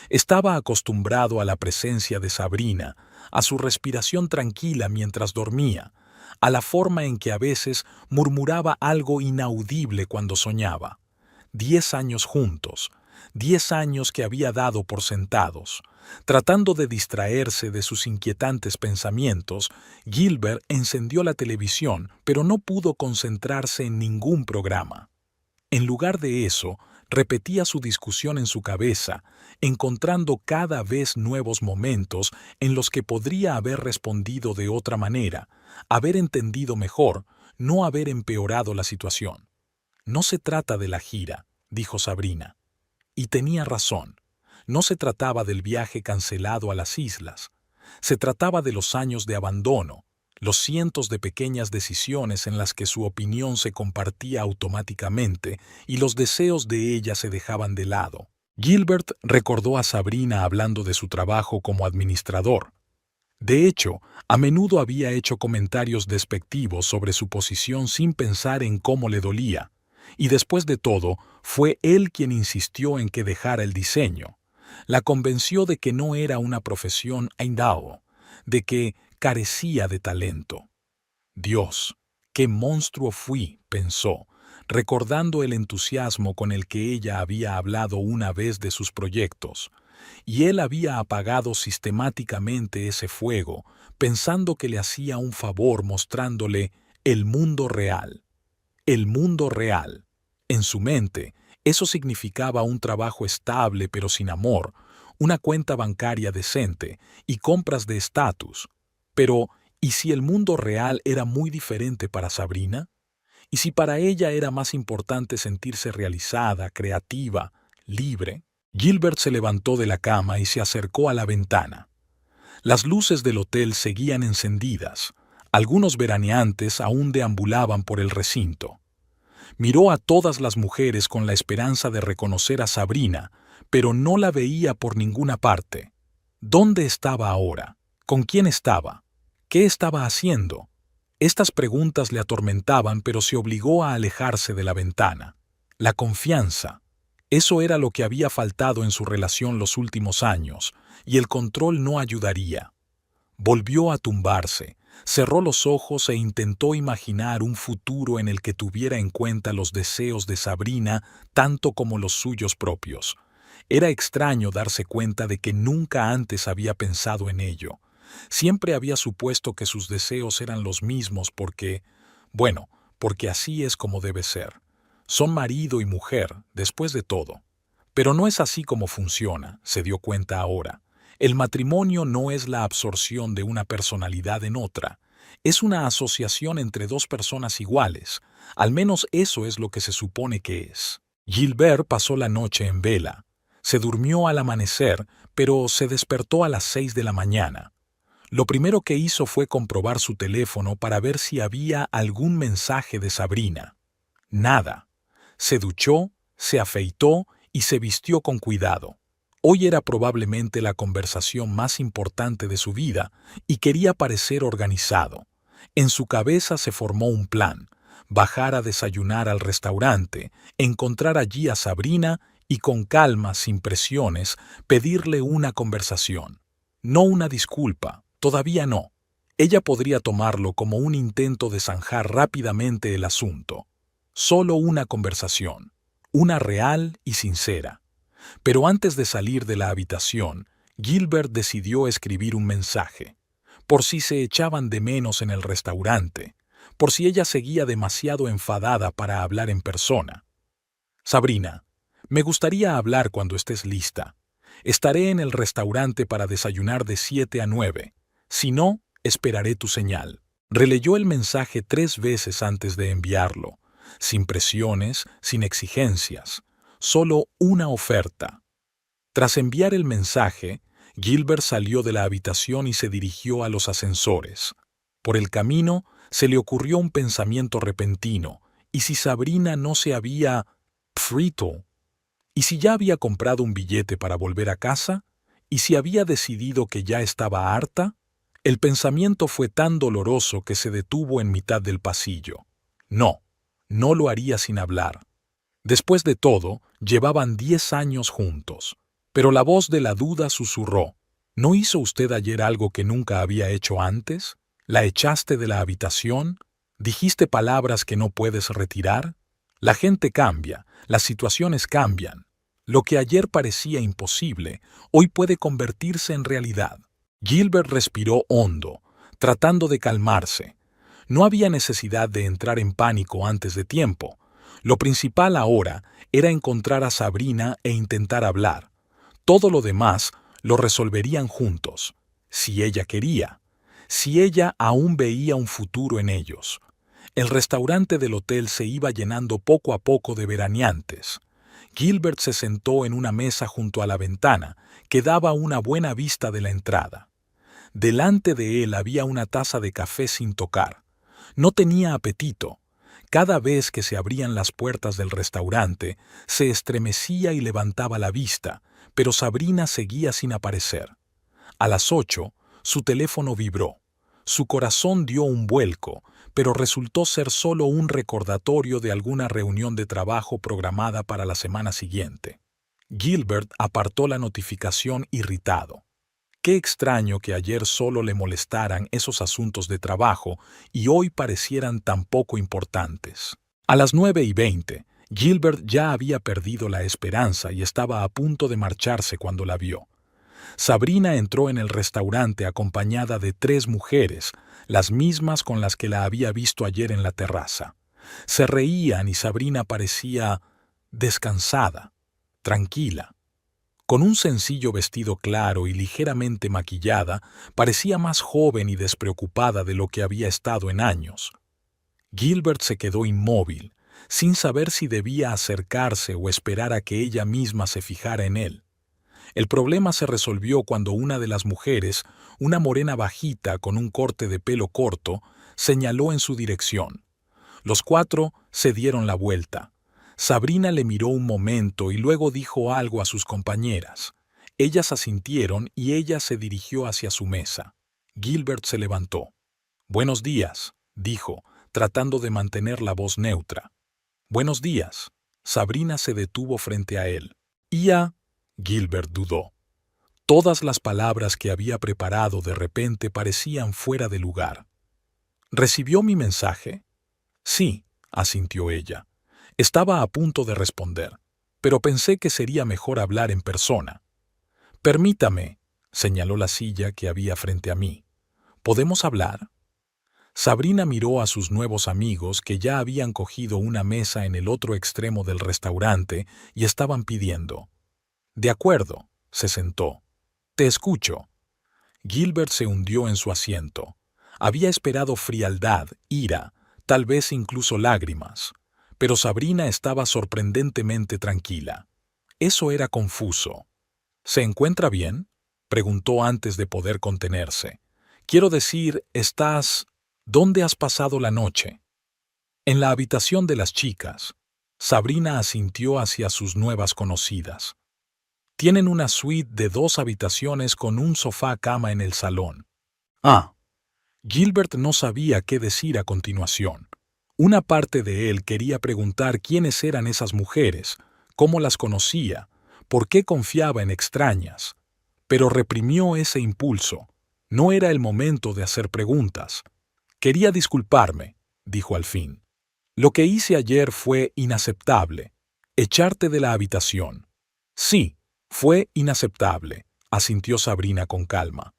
Estaba acostumbrado a la presencia de Sabrina, a su respiración tranquila mientras dormía, a la forma en que a veces murmuraba algo inaudible cuando soñaba. 10 años juntos, 10 años que había dado por sentados. Tratando de distraerse de sus inquietantes pensamientos, Gilbert encendió la televisión, pero no pudo concentrarse en ningún programa. En lugar de eso, repetía su discusión en su cabeza, encontrando cada vez nuevos momentos en los que podría haber respondido de otra manera, haber entendido mejor, no haber empeorado la situación. No se trata de la gira, dijo Sabrina. Y tenía razón. No se trataba del viaje cancelado a las islas. Se trataba de los años de abandono, los cientos de pequeñas decisiones en las que su opinión se compartía automáticamente y los deseos de ella se dejaban de lado. Gilbert recordó a Sabrina hablando de su trabajo como administrador. De hecho, a menudo había hecho comentarios despectivos sobre su posición sin pensar en cómo le dolía. Y después de todo, fue él quien insistió en que dejara el diseño. La convenció de que no era una profesión aindao, de que carecía de talento. Dios, qué monstruo fui, pensó, recordando el entusiasmo con el que ella había hablado una vez de sus proyectos. Y él había apagado sistemáticamente ese fuego, pensando que le hacía un favor mostrándole el mundo real. El mundo real. En su mente, eso significaba un trabajo estable pero sin amor, una cuenta bancaria decente y compras de estatus. Pero, ¿y si el mundo real era muy diferente para Sabrina? ¿Y si para ella era más importante sentirse realizada, creativa, libre? Gilbert se levantó de la cama y se acercó a la ventana. Las luces del hotel seguían encendidas. Algunos veraneantes aún deambulaban por el recinto. Miró a todas las mujeres con la esperanza de reconocer a Sabrina, pero no la veía por ninguna parte. ¿Dónde estaba ahora? ¿Con quién estaba? ¿Qué estaba haciendo? Estas preguntas le atormentaban, pero se obligó a alejarse de la ventana. La confianza. Eso era lo que había faltado en su relación los últimos años, y el control no ayudaría. Volvió a tumbarse, cerró los ojos e intentó imaginar un futuro en el que tuviera en cuenta los deseos de Sabrina tanto como los suyos propios. Era extraño darse cuenta de que nunca antes había pensado en ello. Siempre había supuesto que sus deseos eran los mismos porque así es como debe ser. Son marido y mujer, después de todo. Pero no es así como funciona, se dio cuenta ahora. El matrimonio no es la absorción de una personalidad en otra. Es una asociación entre dos personas iguales. Al menos eso es lo que se supone que es. Gilbert pasó la noche en vela. Se durmió al amanecer, pero se despertó a las 6 de la mañana. Lo primero que hizo fue comprobar su teléfono para ver si había algún mensaje de Sabrina. Nada. Se duchó, se afeitó y se vistió con cuidado. Hoy era probablemente la conversación más importante de su vida y quería parecer organizado. En su cabeza se formó un plan: bajar a desayunar al restaurante, encontrar allí a Sabrina y con calma, sin presiones, pedirle una conversación. No una disculpa, todavía no. Ella podría tomarlo como un intento de zanjar rápidamente el asunto. Solo una conversación, una real y sincera. Pero antes de salir de la habitación, Gilbert decidió escribir un mensaje. Por si se echaban de menos en el restaurante, por si ella seguía demasiado enfadada para hablar en persona. Sabrina, me gustaría hablar cuando estés lista. Estaré en el restaurante para desayunar de 7 a 9. Si no, esperaré tu señal. Releyó el mensaje 3 veces antes de enviarlo, sin presiones, sin exigencias. Solo una oferta. Tras enviar el mensaje, Gilbert salió de la habitación y se dirigió a los ascensores. Por el camino, se le ocurrió un pensamiento repentino. ¿Y si Sabrina no se había frito? ¿Y si ya había comprado un billete para volver a casa? ¿Y si había decidido que ya estaba harta? El pensamiento fue tan doloroso que se detuvo en mitad del pasillo. No, no lo haría sin hablar. Después de todo, llevaban 10 años juntos. Pero la voz de la duda susurró. ¿No hizo usted ayer algo que nunca había hecho antes? ¿La echaste de la habitación? ¿Dijiste palabras que no puedes retirar? La gente cambia, las situaciones cambian. Lo que ayer parecía imposible, hoy puede convertirse en realidad. Gilbert respiró hondo, tratando de calmarse. No había necesidad de entrar en pánico antes de tiempo. Lo principal ahora era encontrar a Sabrina e intentar hablar. Todo lo demás lo resolverían juntos, si ella quería, si ella aún veía un futuro en ellos. El restaurante del hotel se iba llenando poco a poco de veraneantes. Gilbert se sentó en una mesa junto a la ventana, que daba una buena vista de la entrada. Delante de él había una taza de café sin tocar. No tenía apetito. Cada vez que se abrían las puertas del restaurante, se estremecía y levantaba la vista, pero Sabrina seguía sin aparecer. A las 8, su teléfono vibró. Su corazón dio un vuelco, pero resultó ser solo un recordatorio de alguna reunión de trabajo programada para la semana siguiente. Gilbert apartó la notificación irritado. Qué extraño que ayer solo le molestaran esos asuntos de trabajo y hoy parecieran tan poco importantes. A las 9:20, Gilbert ya había perdido la esperanza y estaba a punto de marcharse cuando la vio. Sabrina entró en el restaurante acompañada de 3 mujeres, las mismas con las que la había visto ayer en la terraza. Se reían y Sabrina parecía descansada, tranquila. Con un sencillo vestido claro y ligeramente maquillada, parecía más joven y despreocupada de lo que había estado en años. Gilbert se quedó inmóvil, sin saber si debía acercarse o esperar a que ella misma se fijara en él. El problema se resolvió cuando una de las mujeres, una morena bajita con un corte de pelo corto, señaló en su dirección. Los 4 se dieron la vuelta. Sabrina le miró un momento y luego dijo algo a sus compañeras. Ellas asintieron y ella se dirigió hacia su mesa. Gilbert se levantó. «Buenos días», dijo, tratando de mantener la voz neutra. «Buenos días». Sabrina se detuvo frente a él. Gilbert dudó. Todas las palabras que había preparado de repente parecían fuera de lugar. «¿Recibió mi mensaje?» «Sí», asintió ella. Estaba a punto de responder, pero pensé que sería mejor hablar en persona. «Permítame», señaló la silla que había frente a mí. «¿Podemos hablar?» Sabrina miró a sus nuevos amigos que ya habían cogido una mesa en el otro extremo del restaurante y estaban pidiendo. «De acuerdo», se sentó. «Te escucho». Gilbert se hundió en su asiento. Había esperado frialdad, ira, tal vez incluso lágrimas. Pero Sabrina estaba sorprendentemente tranquila. Eso era confuso. «¿Se encuentra bien?», preguntó antes de poder contenerse. «Quiero decir, ¿dónde has pasado la noche?» «En la habitación de las chicas». Sabrina asintió hacia sus nuevas conocidas. «Tienen una suite de 2 habitaciones con un sofá-cama en el salón». Gilbert no sabía qué decir a continuación. Una parte de él quería preguntar quiénes eran esas mujeres, cómo las conocía, por qué confiaba en extrañas. Pero reprimió ese impulso. No era el momento de hacer preguntas. «Quería disculparme», dijo al fin. «Lo que hice ayer fue inaceptable. Echarte de la habitación». «Sí, fue inaceptable», asintió Sabrina con calma.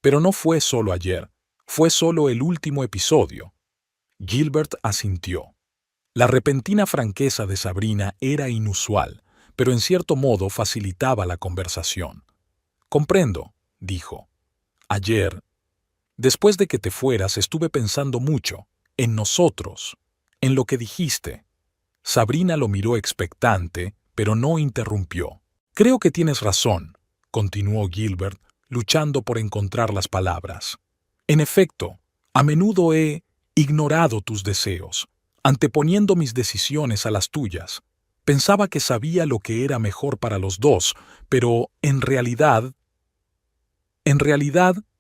«Pero no fue solo ayer. Fue solo el último episodio». Gilbert asintió. La repentina franqueza de Sabrina era inusual, pero en cierto modo facilitaba la conversación. «Comprendo», dijo. «Ayer, después de que te fueras, estuve pensando mucho, en nosotros, en lo que dijiste». Sabrina lo miró expectante, pero no interrumpió. Creo que tienes razón, continuó Gilbert, luchando por encontrar las palabras. En efecto, a menudo he ignorado tus deseos, anteponiendo mis decisiones a las tuyas. Pensaba que sabía lo que era mejor para los dos, pero en realidad,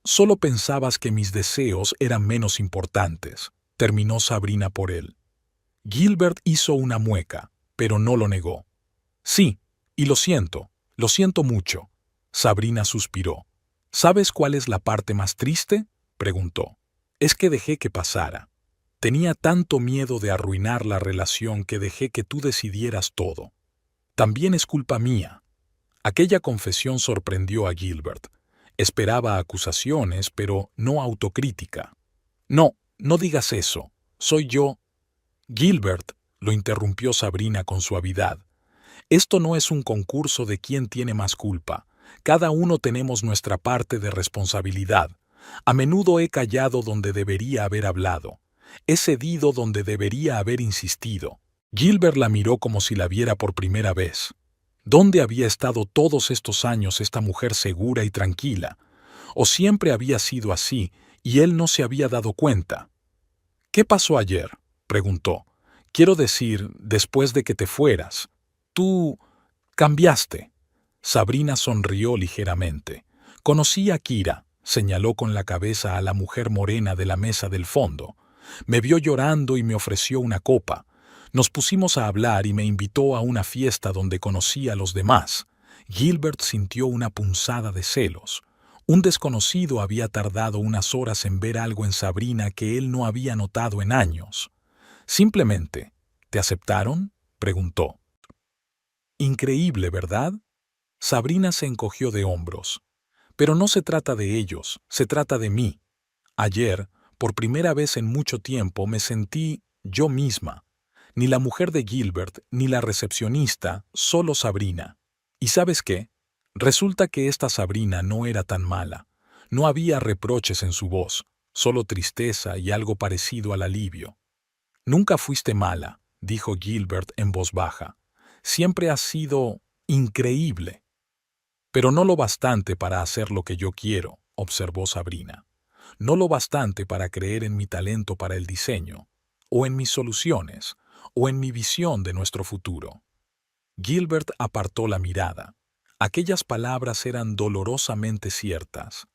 solo pensabas que mis deseos eran menos importantes, terminó Sabrina por él. Gilbert hizo una mueca, pero no lo negó. Sí, y lo siento mucho. Sabrina suspiró. ¿Sabes cuál es la parte más triste?, preguntó. Es que dejé que pasara. Tenía tanto miedo de arruinar la relación que dejé que tú decidieras todo. También es culpa mía. Aquella confesión sorprendió a Gilbert. Esperaba acusaciones, pero no autocrítica. No, no digas eso. Soy yo. Gilbert, lo interrumpió Sabrina con suavidad. Esto no es un concurso de quién tiene más culpa. Cada uno tenemos nuestra parte de responsabilidad. A menudo he callado donde debería haber hablado. He cedido donde debería haber insistido. Gilbert la miró como si la viera por primera vez. ¿Dónde había estado todos estos años esta mujer segura y tranquila? ¿O siempre había sido así y él no se había dado cuenta? ¿Qué pasó ayer?, preguntó. Quiero decir, después de que te fueras. Tú cambiaste. Sabrina sonrió ligeramente. Conocí a Kira, señaló con la cabeza a la mujer morena de la mesa del fondo. Me vio llorando y me ofreció una copa. Nos pusimos a hablar y me invitó a una fiesta donde conocí a los demás. Gilbert sintió una punzada de celos. Un desconocido había tardado unas horas en ver algo en Sabrina que él no había notado en años. Simplemente, ¿te aceptaron?, preguntó. Increíble, ¿verdad? Sabrina se encogió de hombros. Pero no se trata de ellos, se trata de mí. Ayer, por primera vez en mucho tiempo, me sentí yo misma. Ni la mujer de Gilbert, ni la recepcionista, solo Sabrina. ¿Y sabes qué? Resulta que esta Sabrina no era tan mala. No había reproches en su voz, solo tristeza y algo parecido al alivio. Nunca fuiste mala, dijo Gilbert en voz baja. Siempre has sido increíble. Pero no lo bastante para hacer lo que yo quiero, observó Sabrina. No lo bastante para creer en mi talento para el diseño, o en mis soluciones, o en mi visión de nuestro futuro. Gilbert apartó la mirada. Aquellas palabras eran dolorosamente ciertas.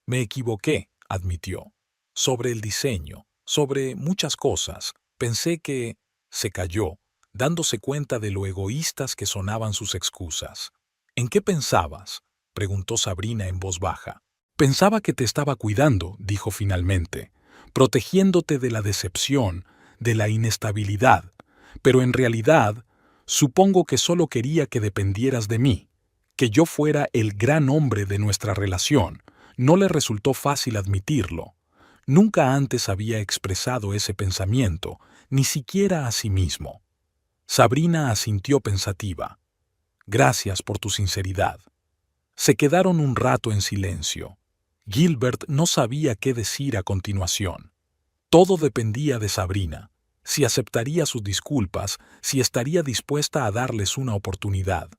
Me equivoqué, admitió. Sobre el diseño, sobre muchas cosas. Pensé que... Se calló, dándose cuenta de lo egoístas que sonaban sus excusas. ¿En qué pensabas?, preguntó Sabrina en voz baja. Pensaba que te estaba cuidando, dijo finalmente, protegiéndote de la decepción, de la inestabilidad, pero en realidad, supongo que solo quería que dependieras de mí, que yo fuera el gran hombre de nuestra relación. No le resultó fácil admitirlo. Nunca antes había expresado ese pensamiento, ni siquiera a sí mismo. Sabrina asintió pensativa. Gracias por tu sinceridad. Se quedaron un rato en silencio. Gilbert no sabía qué decir a continuación. Todo dependía de Sabrina, si aceptaría sus disculpas, si estaría dispuesta a darles una oportunidad.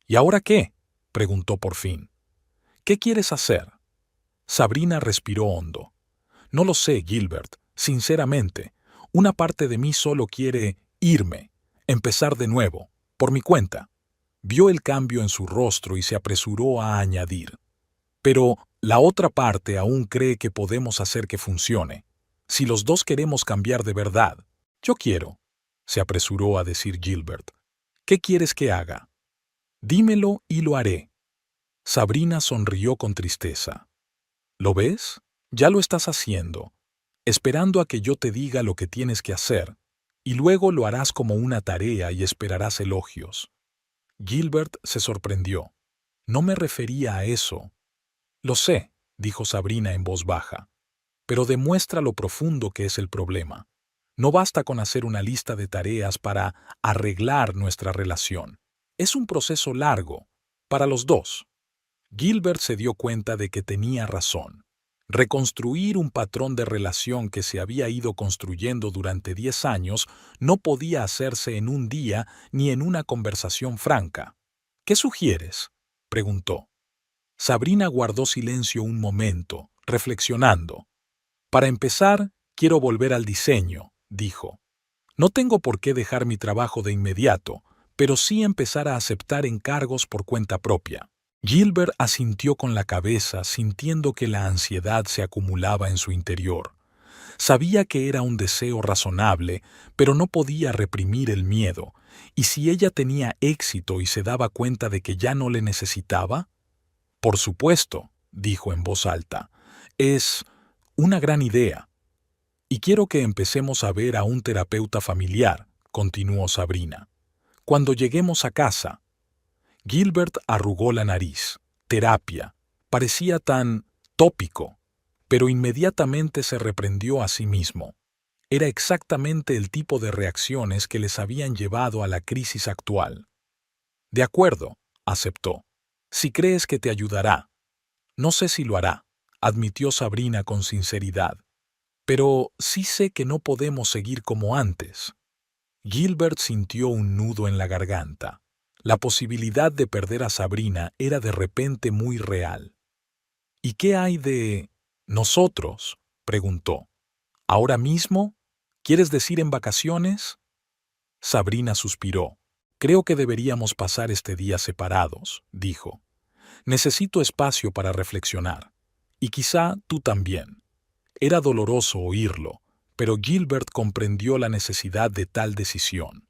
¿Y ahora qué?, preguntó por fin. ¿Qué quieres hacer? Sabrina respiró hondo. No lo sé, Gilbert, sinceramente. Una parte de mí solo quiere irme, empezar de nuevo, por mi cuenta. Vio el cambio en su rostro y se apresuró a añadir. Pero la otra parte aún cree que podemos hacer que funcione. Si los dos queremos cambiar de verdad, yo quiero, se apresuró a decir Gilbert. ¿Qué quieres que haga? Dímelo y lo haré. Sabrina sonrió con tristeza. ¿Lo ves? Ya lo estás haciendo, esperando a que yo te diga lo que tienes que hacer, y luego lo harás como una tarea y esperarás elogios. Gilbert se sorprendió. No me refería a eso. Lo sé, dijo Sabrina en voz baja, pero demuestra lo profundo que es el problema. No basta con hacer una lista de tareas para arreglar nuestra relación. Es un proceso largo, para los dos. Gilbert se dio cuenta de que tenía razón. Reconstruir un patrón de relación que se había ido construyendo durante 10 años no podía hacerse en un día ni en una conversación franca. ¿Qué sugieres?, preguntó. Sabrina guardó silencio un momento, reflexionando. Para empezar, quiero volver al diseño, dijo. No tengo por qué dejar mi trabajo de inmediato, pero sí empezar a aceptar encargos por cuenta propia. Gilbert asintió con la cabeza, sintiendo que la ansiedad se acumulaba en su interior. Sabía que era un deseo razonable, pero no podía reprimir el miedo. ¿Y si ella tenía éxito y se daba cuenta de que ya no le necesitaba? Por supuesto, dijo en voz alta. Es una gran idea. Y quiero que empecemos a ver a un terapeuta familiar, continuó Sabrina. Cuando lleguemos a casa. Gilbert arrugó la nariz. Terapia. Parecía tan tópico, pero inmediatamente se reprendió a sí mismo. Era exactamente el tipo de reacciones que les habían llevado a la crisis actual. De acuerdo, aceptó. Si crees que te ayudará. No sé si lo hará, admitió Sabrina con sinceridad. Pero sí sé que no podemos seguir como antes. Gilbert sintió un nudo en la garganta. La posibilidad de perder a Sabrina era de repente muy real. ¿Y qué hay de nosotros?, preguntó. ¿Ahora mismo? ¿Quieres decir en vacaciones? Sabrina suspiró. Creo que deberíamos pasar este día separados, dijo. Necesito espacio para reflexionar. Y quizá tú también. Era doloroso oírlo, pero Gilbert comprendió la necesidad de tal decisión.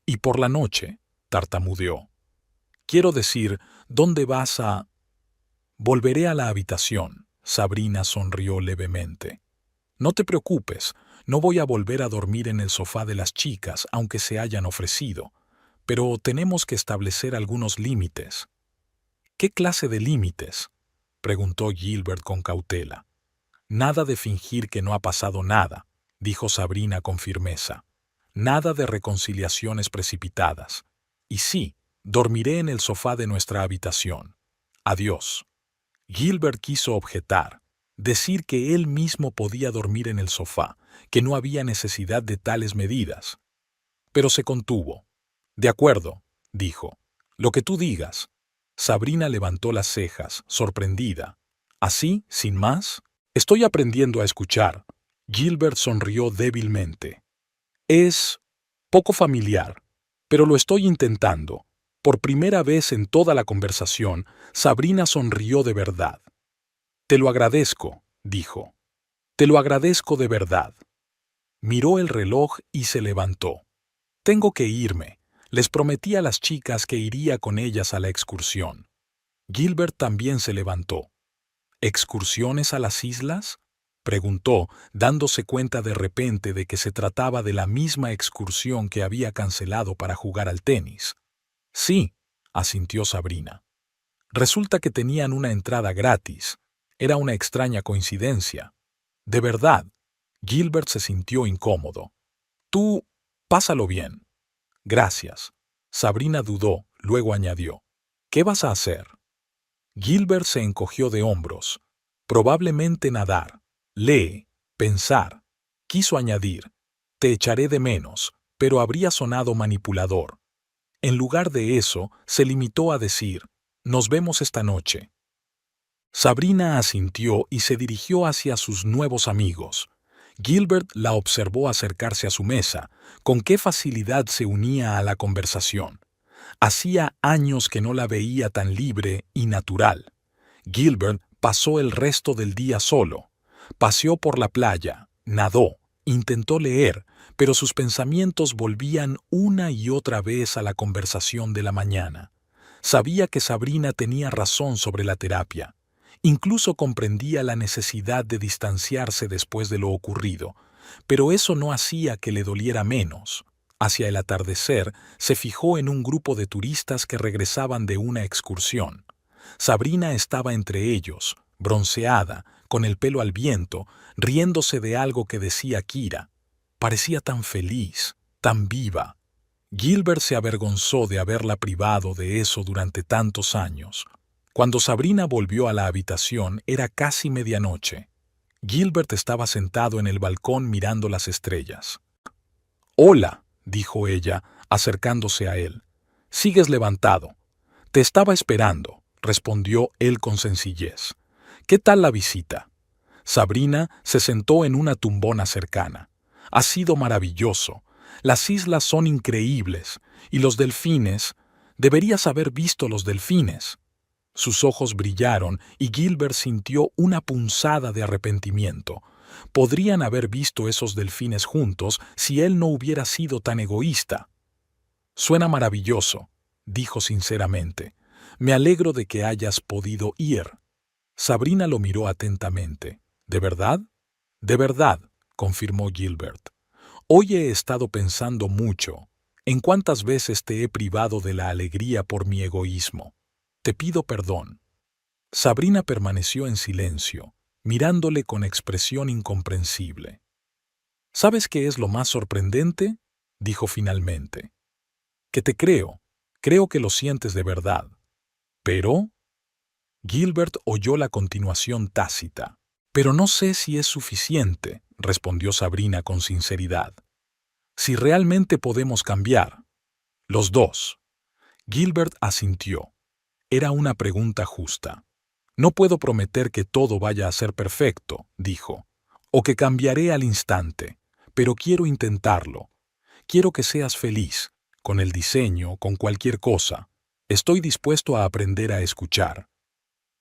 Y por la noche, tartamudeó. Quiero decir, ¿dónde vas a...? Volveré a la habitación. Sabrina sonrió levemente. No te preocupes, no voy a volver a dormir en el sofá de las chicas, aunque se hayan ofrecido. Pero tenemos que establecer algunos límites. ¿Qué clase de límites?, preguntó Gilbert con cautela. Nada de fingir que no ha pasado nada, dijo Sabrina con firmeza. Nada de reconciliaciones precipitadas. Y sí, dormiré en el sofá de nuestra habitación. Adiós. Gilbert quiso objetar, decir que él mismo podía dormir en el sofá, que no había necesidad de tales medidas. Pero se contuvo. De acuerdo, dijo. Lo que tú digas. Sabrina levantó las cejas, sorprendida. ¿Así, sin más? Estoy aprendiendo a escuchar. Gilbert sonrió débilmente. Es poco familiar, pero lo estoy intentando. Por primera vez en toda la conversación, Sabrina sonrió de verdad. Te lo agradezco, dijo. Te lo agradezco de verdad. Miró el reloj y se levantó. Tengo que irme. Les prometí a las chicas que iría con ellas a la excursión. Gilbert también se levantó. ¿Excursiones a las islas?, preguntó, dándose cuenta de repente de que se trataba de la misma excursión que había cancelado para jugar al tenis. Sí, asintió Sabrina. Resulta que tenían una entrada gratis. Era una extraña coincidencia. De verdad, Gilbert se sintió incómodo. Tú, pásalo bien. Gracias. Sabrina dudó, luego añadió. ¿Qué vas a hacer? Gilbert se encogió de hombros. Probablemente nadar. Lee, pensar. Quiso añadir. Te echaré de menos, pero habría sonado manipulador. En lugar de eso, se limitó a decir, nos vemos esta noche. Sabrina asintió y se dirigió hacia sus nuevos amigos. Gilbert la observó acercarse a su mesa, con qué facilidad se unía a la conversación. Hacía años que no la veía tan libre y natural. Gilbert pasó el resto del día solo. Paseó por la playa, nadó, intentó leer, pero sus pensamientos volvían una y otra vez a la conversación de la mañana. Sabía que Sabrina tenía razón sobre la terapia. Incluso comprendía la necesidad de distanciarse después de lo ocurrido, pero eso no hacía que le doliera menos. Hacia el atardecer, se fijó en un grupo de turistas que regresaban de una excursión. Sabrina estaba entre ellos, bronceada, con el pelo al viento, riéndose de algo que decía Kira. Parecía tan feliz, tan viva. Gilbert se avergonzó de haberla privado de eso durante tantos años. Cuando Sabrina volvió a la habitación era casi medianoche. Gilbert estaba sentado en el balcón mirando las estrellas. «Hola», dijo ella, acercándose a él. «Sigues levantado. Te estaba esperando, respondió él con sencillez. ¿Qué tal la visita? Sabrina se sentó en una tumbona cercana. Ha sido maravilloso. Las islas son increíbles. Y los delfines. Deberías haber visto los delfines. Sus ojos brillaron y Gilbert sintió una punzada de arrepentimiento. Podrían haber visto esos delfines juntos si él no hubiera sido tan egoísta. Suena maravilloso, dijo sinceramente. Me alegro de que hayas podido ir. Sabrina lo miró atentamente. ¿De verdad? De verdad, confirmó Gilbert. Hoy he estado pensando mucho en cuántas veces te he privado de la alegría por mi egoísmo. Te pido perdón. Sabrina permaneció en silencio, mirándole con expresión incomprensible. ¿Sabes qué es lo más sorprendente? Dijo finalmente. Que te creo. Creo que lo sientes de verdad. Pero... Gilbert oyó la continuación tácita. Pero no sé si es suficiente, respondió Sabrina con sinceridad. Si realmente podemos cambiar. Los dos. Gilbert asintió. Era una pregunta justa. No puedo prometer que todo vaya a ser perfecto, dijo, o que cambiaré al instante, pero quiero intentarlo. Quiero que seas feliz, con el diseño, con cualquier cosa. Estoy dispuesto a aprender a escuchar.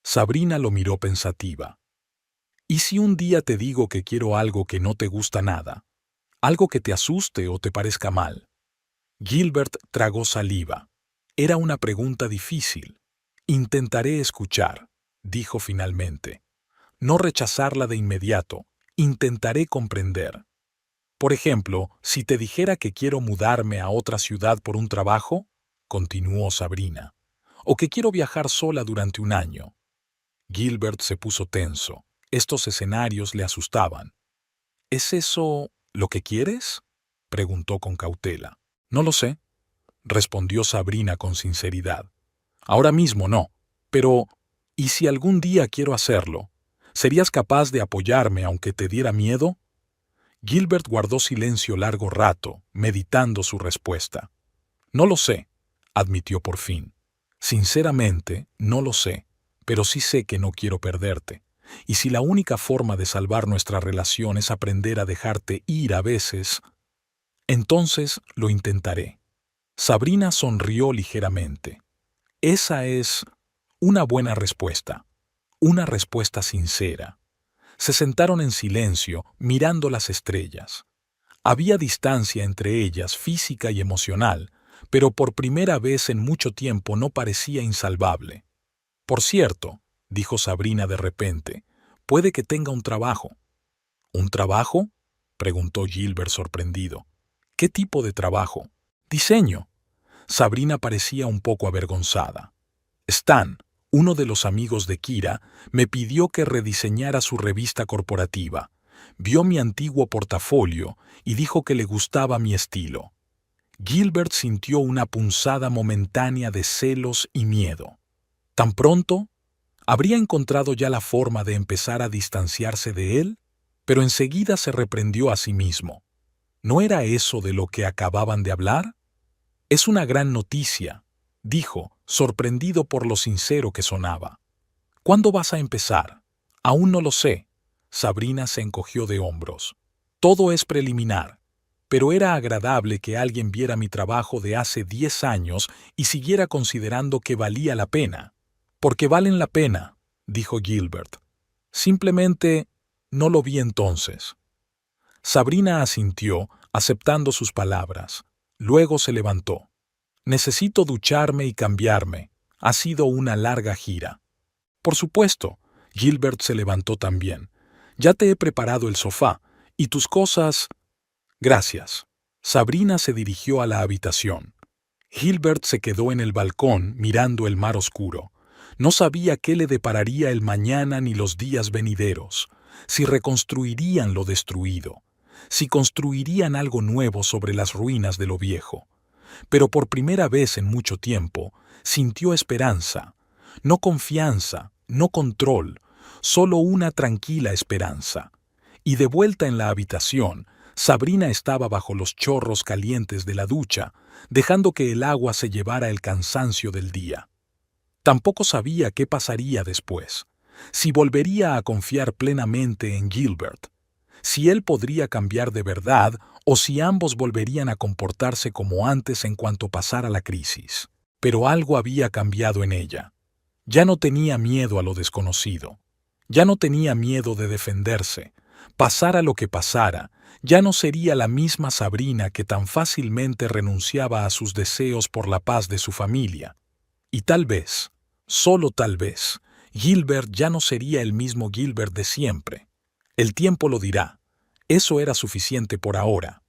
Sabrina lo miró pensativa. ¿Y si un día te digo que quiero algo que no te gusta nada? Algo que te asuste o te parezca mal. Gilbert tragó saliva. Era una pregunta difícil. Intentaré escuchar, dijo finalmente. No rechazarla de inmediato. Intentaré comprender. Por ejemplo, si te dijera que quiero mudarme a otra ciudad por un trabajo, continuó Sabrina, o que quiero viajar sola durante un año. Gilbert se puso tenso. Estos escenarios le asustaban. ¿Es eso lo que quieres? Preguntó con cautela. No lo sé, respondió Sabrina con sinceridad. Ahora mismo no, pero ¿y si algún día quiero hacerlo? ¿Serías capaz de apoyarme aunque te diera miedo? Gilbert guardó silencio largo rato, meditando su respuesta. No lo sé, admitió por fin. Sinceramente, no lo sé, pero sí sé que no quiero perderte. Y si la única forma de salvar nuestra relación es aprender a dejarte ir a veces, entonces lo intentaré. Sabrina sonrió ligeramente. Esa es una buena respuesta, una respuesta sincera. Se sentaron en silencio, mirando las estrellas. Había distancia entre ellas, física y emocional, pero por primera vez en mucho tiempo no parecía insalvable. Por cierto, dijo Sabrina de repente, puede que tenga un trabajo. ¿Un trabajo? Preguntó Gilbert sorprendido. ¿Qué tipo de trabajo? Diseño. Sabrina parecía un poco avergonzada. Stan, uno de los amigos de Kira, me pidió que rediseñara su revista corporativa. Vio mi antiguo portafolio y dijo que le gustaba mi estilo. Gilbert sintió una punzada momentánea de celos y miedo. ¿Tan pronto? ¿Habría encontrado ya la forma de empezar a distanciarse de él? Pero enseguida se reprendió a sí mismo. ¿No era eso de lo que acababan de hablar? Es una gran noticia, dijo, sorprendido por lo sincero que sonaba. ¿Cuándo vas a empezar? Aún no lo sé. Sabrina se encogió de hombros. Todo es preliminar, pero era agradable que alguien viera mi trabajo de hace 10 años y siguiera considerando que valía la pena. Porque valen la pena, dijo Gilbert. Simplemente no lo vi entonces. Sabrina asintió, aceptando sus palabras. Luego se levantó. Necesito ducharme y cambiarme. Ha sido una larga gira. Por supuesto. Gilbert se levantó también. Ya te he preparado el sofá. ¿Y tus cosas? Gracias. Sabrina se dirigió a la habitación. Gilbert se quedó en el balcón mirando el mar oscuro. No sabía qué le depararía el mañana ni los días venideros, si reconstruirían lo destruido, si construirían algo nuevo sobre las ruinas de lo viejo. Pero por primera vez en mucho tiempo sintió esperanza, no confianza, no control, solo una tranquila esperanza. Y de vuelta en la habitación, Sabrina estaba bajo los chorros calientes de la ducha, dejando que el agua se llevara el cansancio del día. Tampoco sabía qué pasaría después, si volvería a confiar plenamente en Gilbert, si él podría cambiar de verdad o si ambos volverían a comportarse como antes en cuanto pasara la crisis. Pero algo había cambiado en ella. Ya no tenía miedo a lo desconocido. Ya no tenía miedo de defenderse. Pasara lo que pasara, ya no sería la misma Sabrina que tan fácilmente renunciaba a sus deseos por la paz de su familia. Y tal vez, solo tal vez, Gilbert ya no sería el mismo Gilbert de siempre. El tiempo lo dirá. Eso era suficiente por ahora.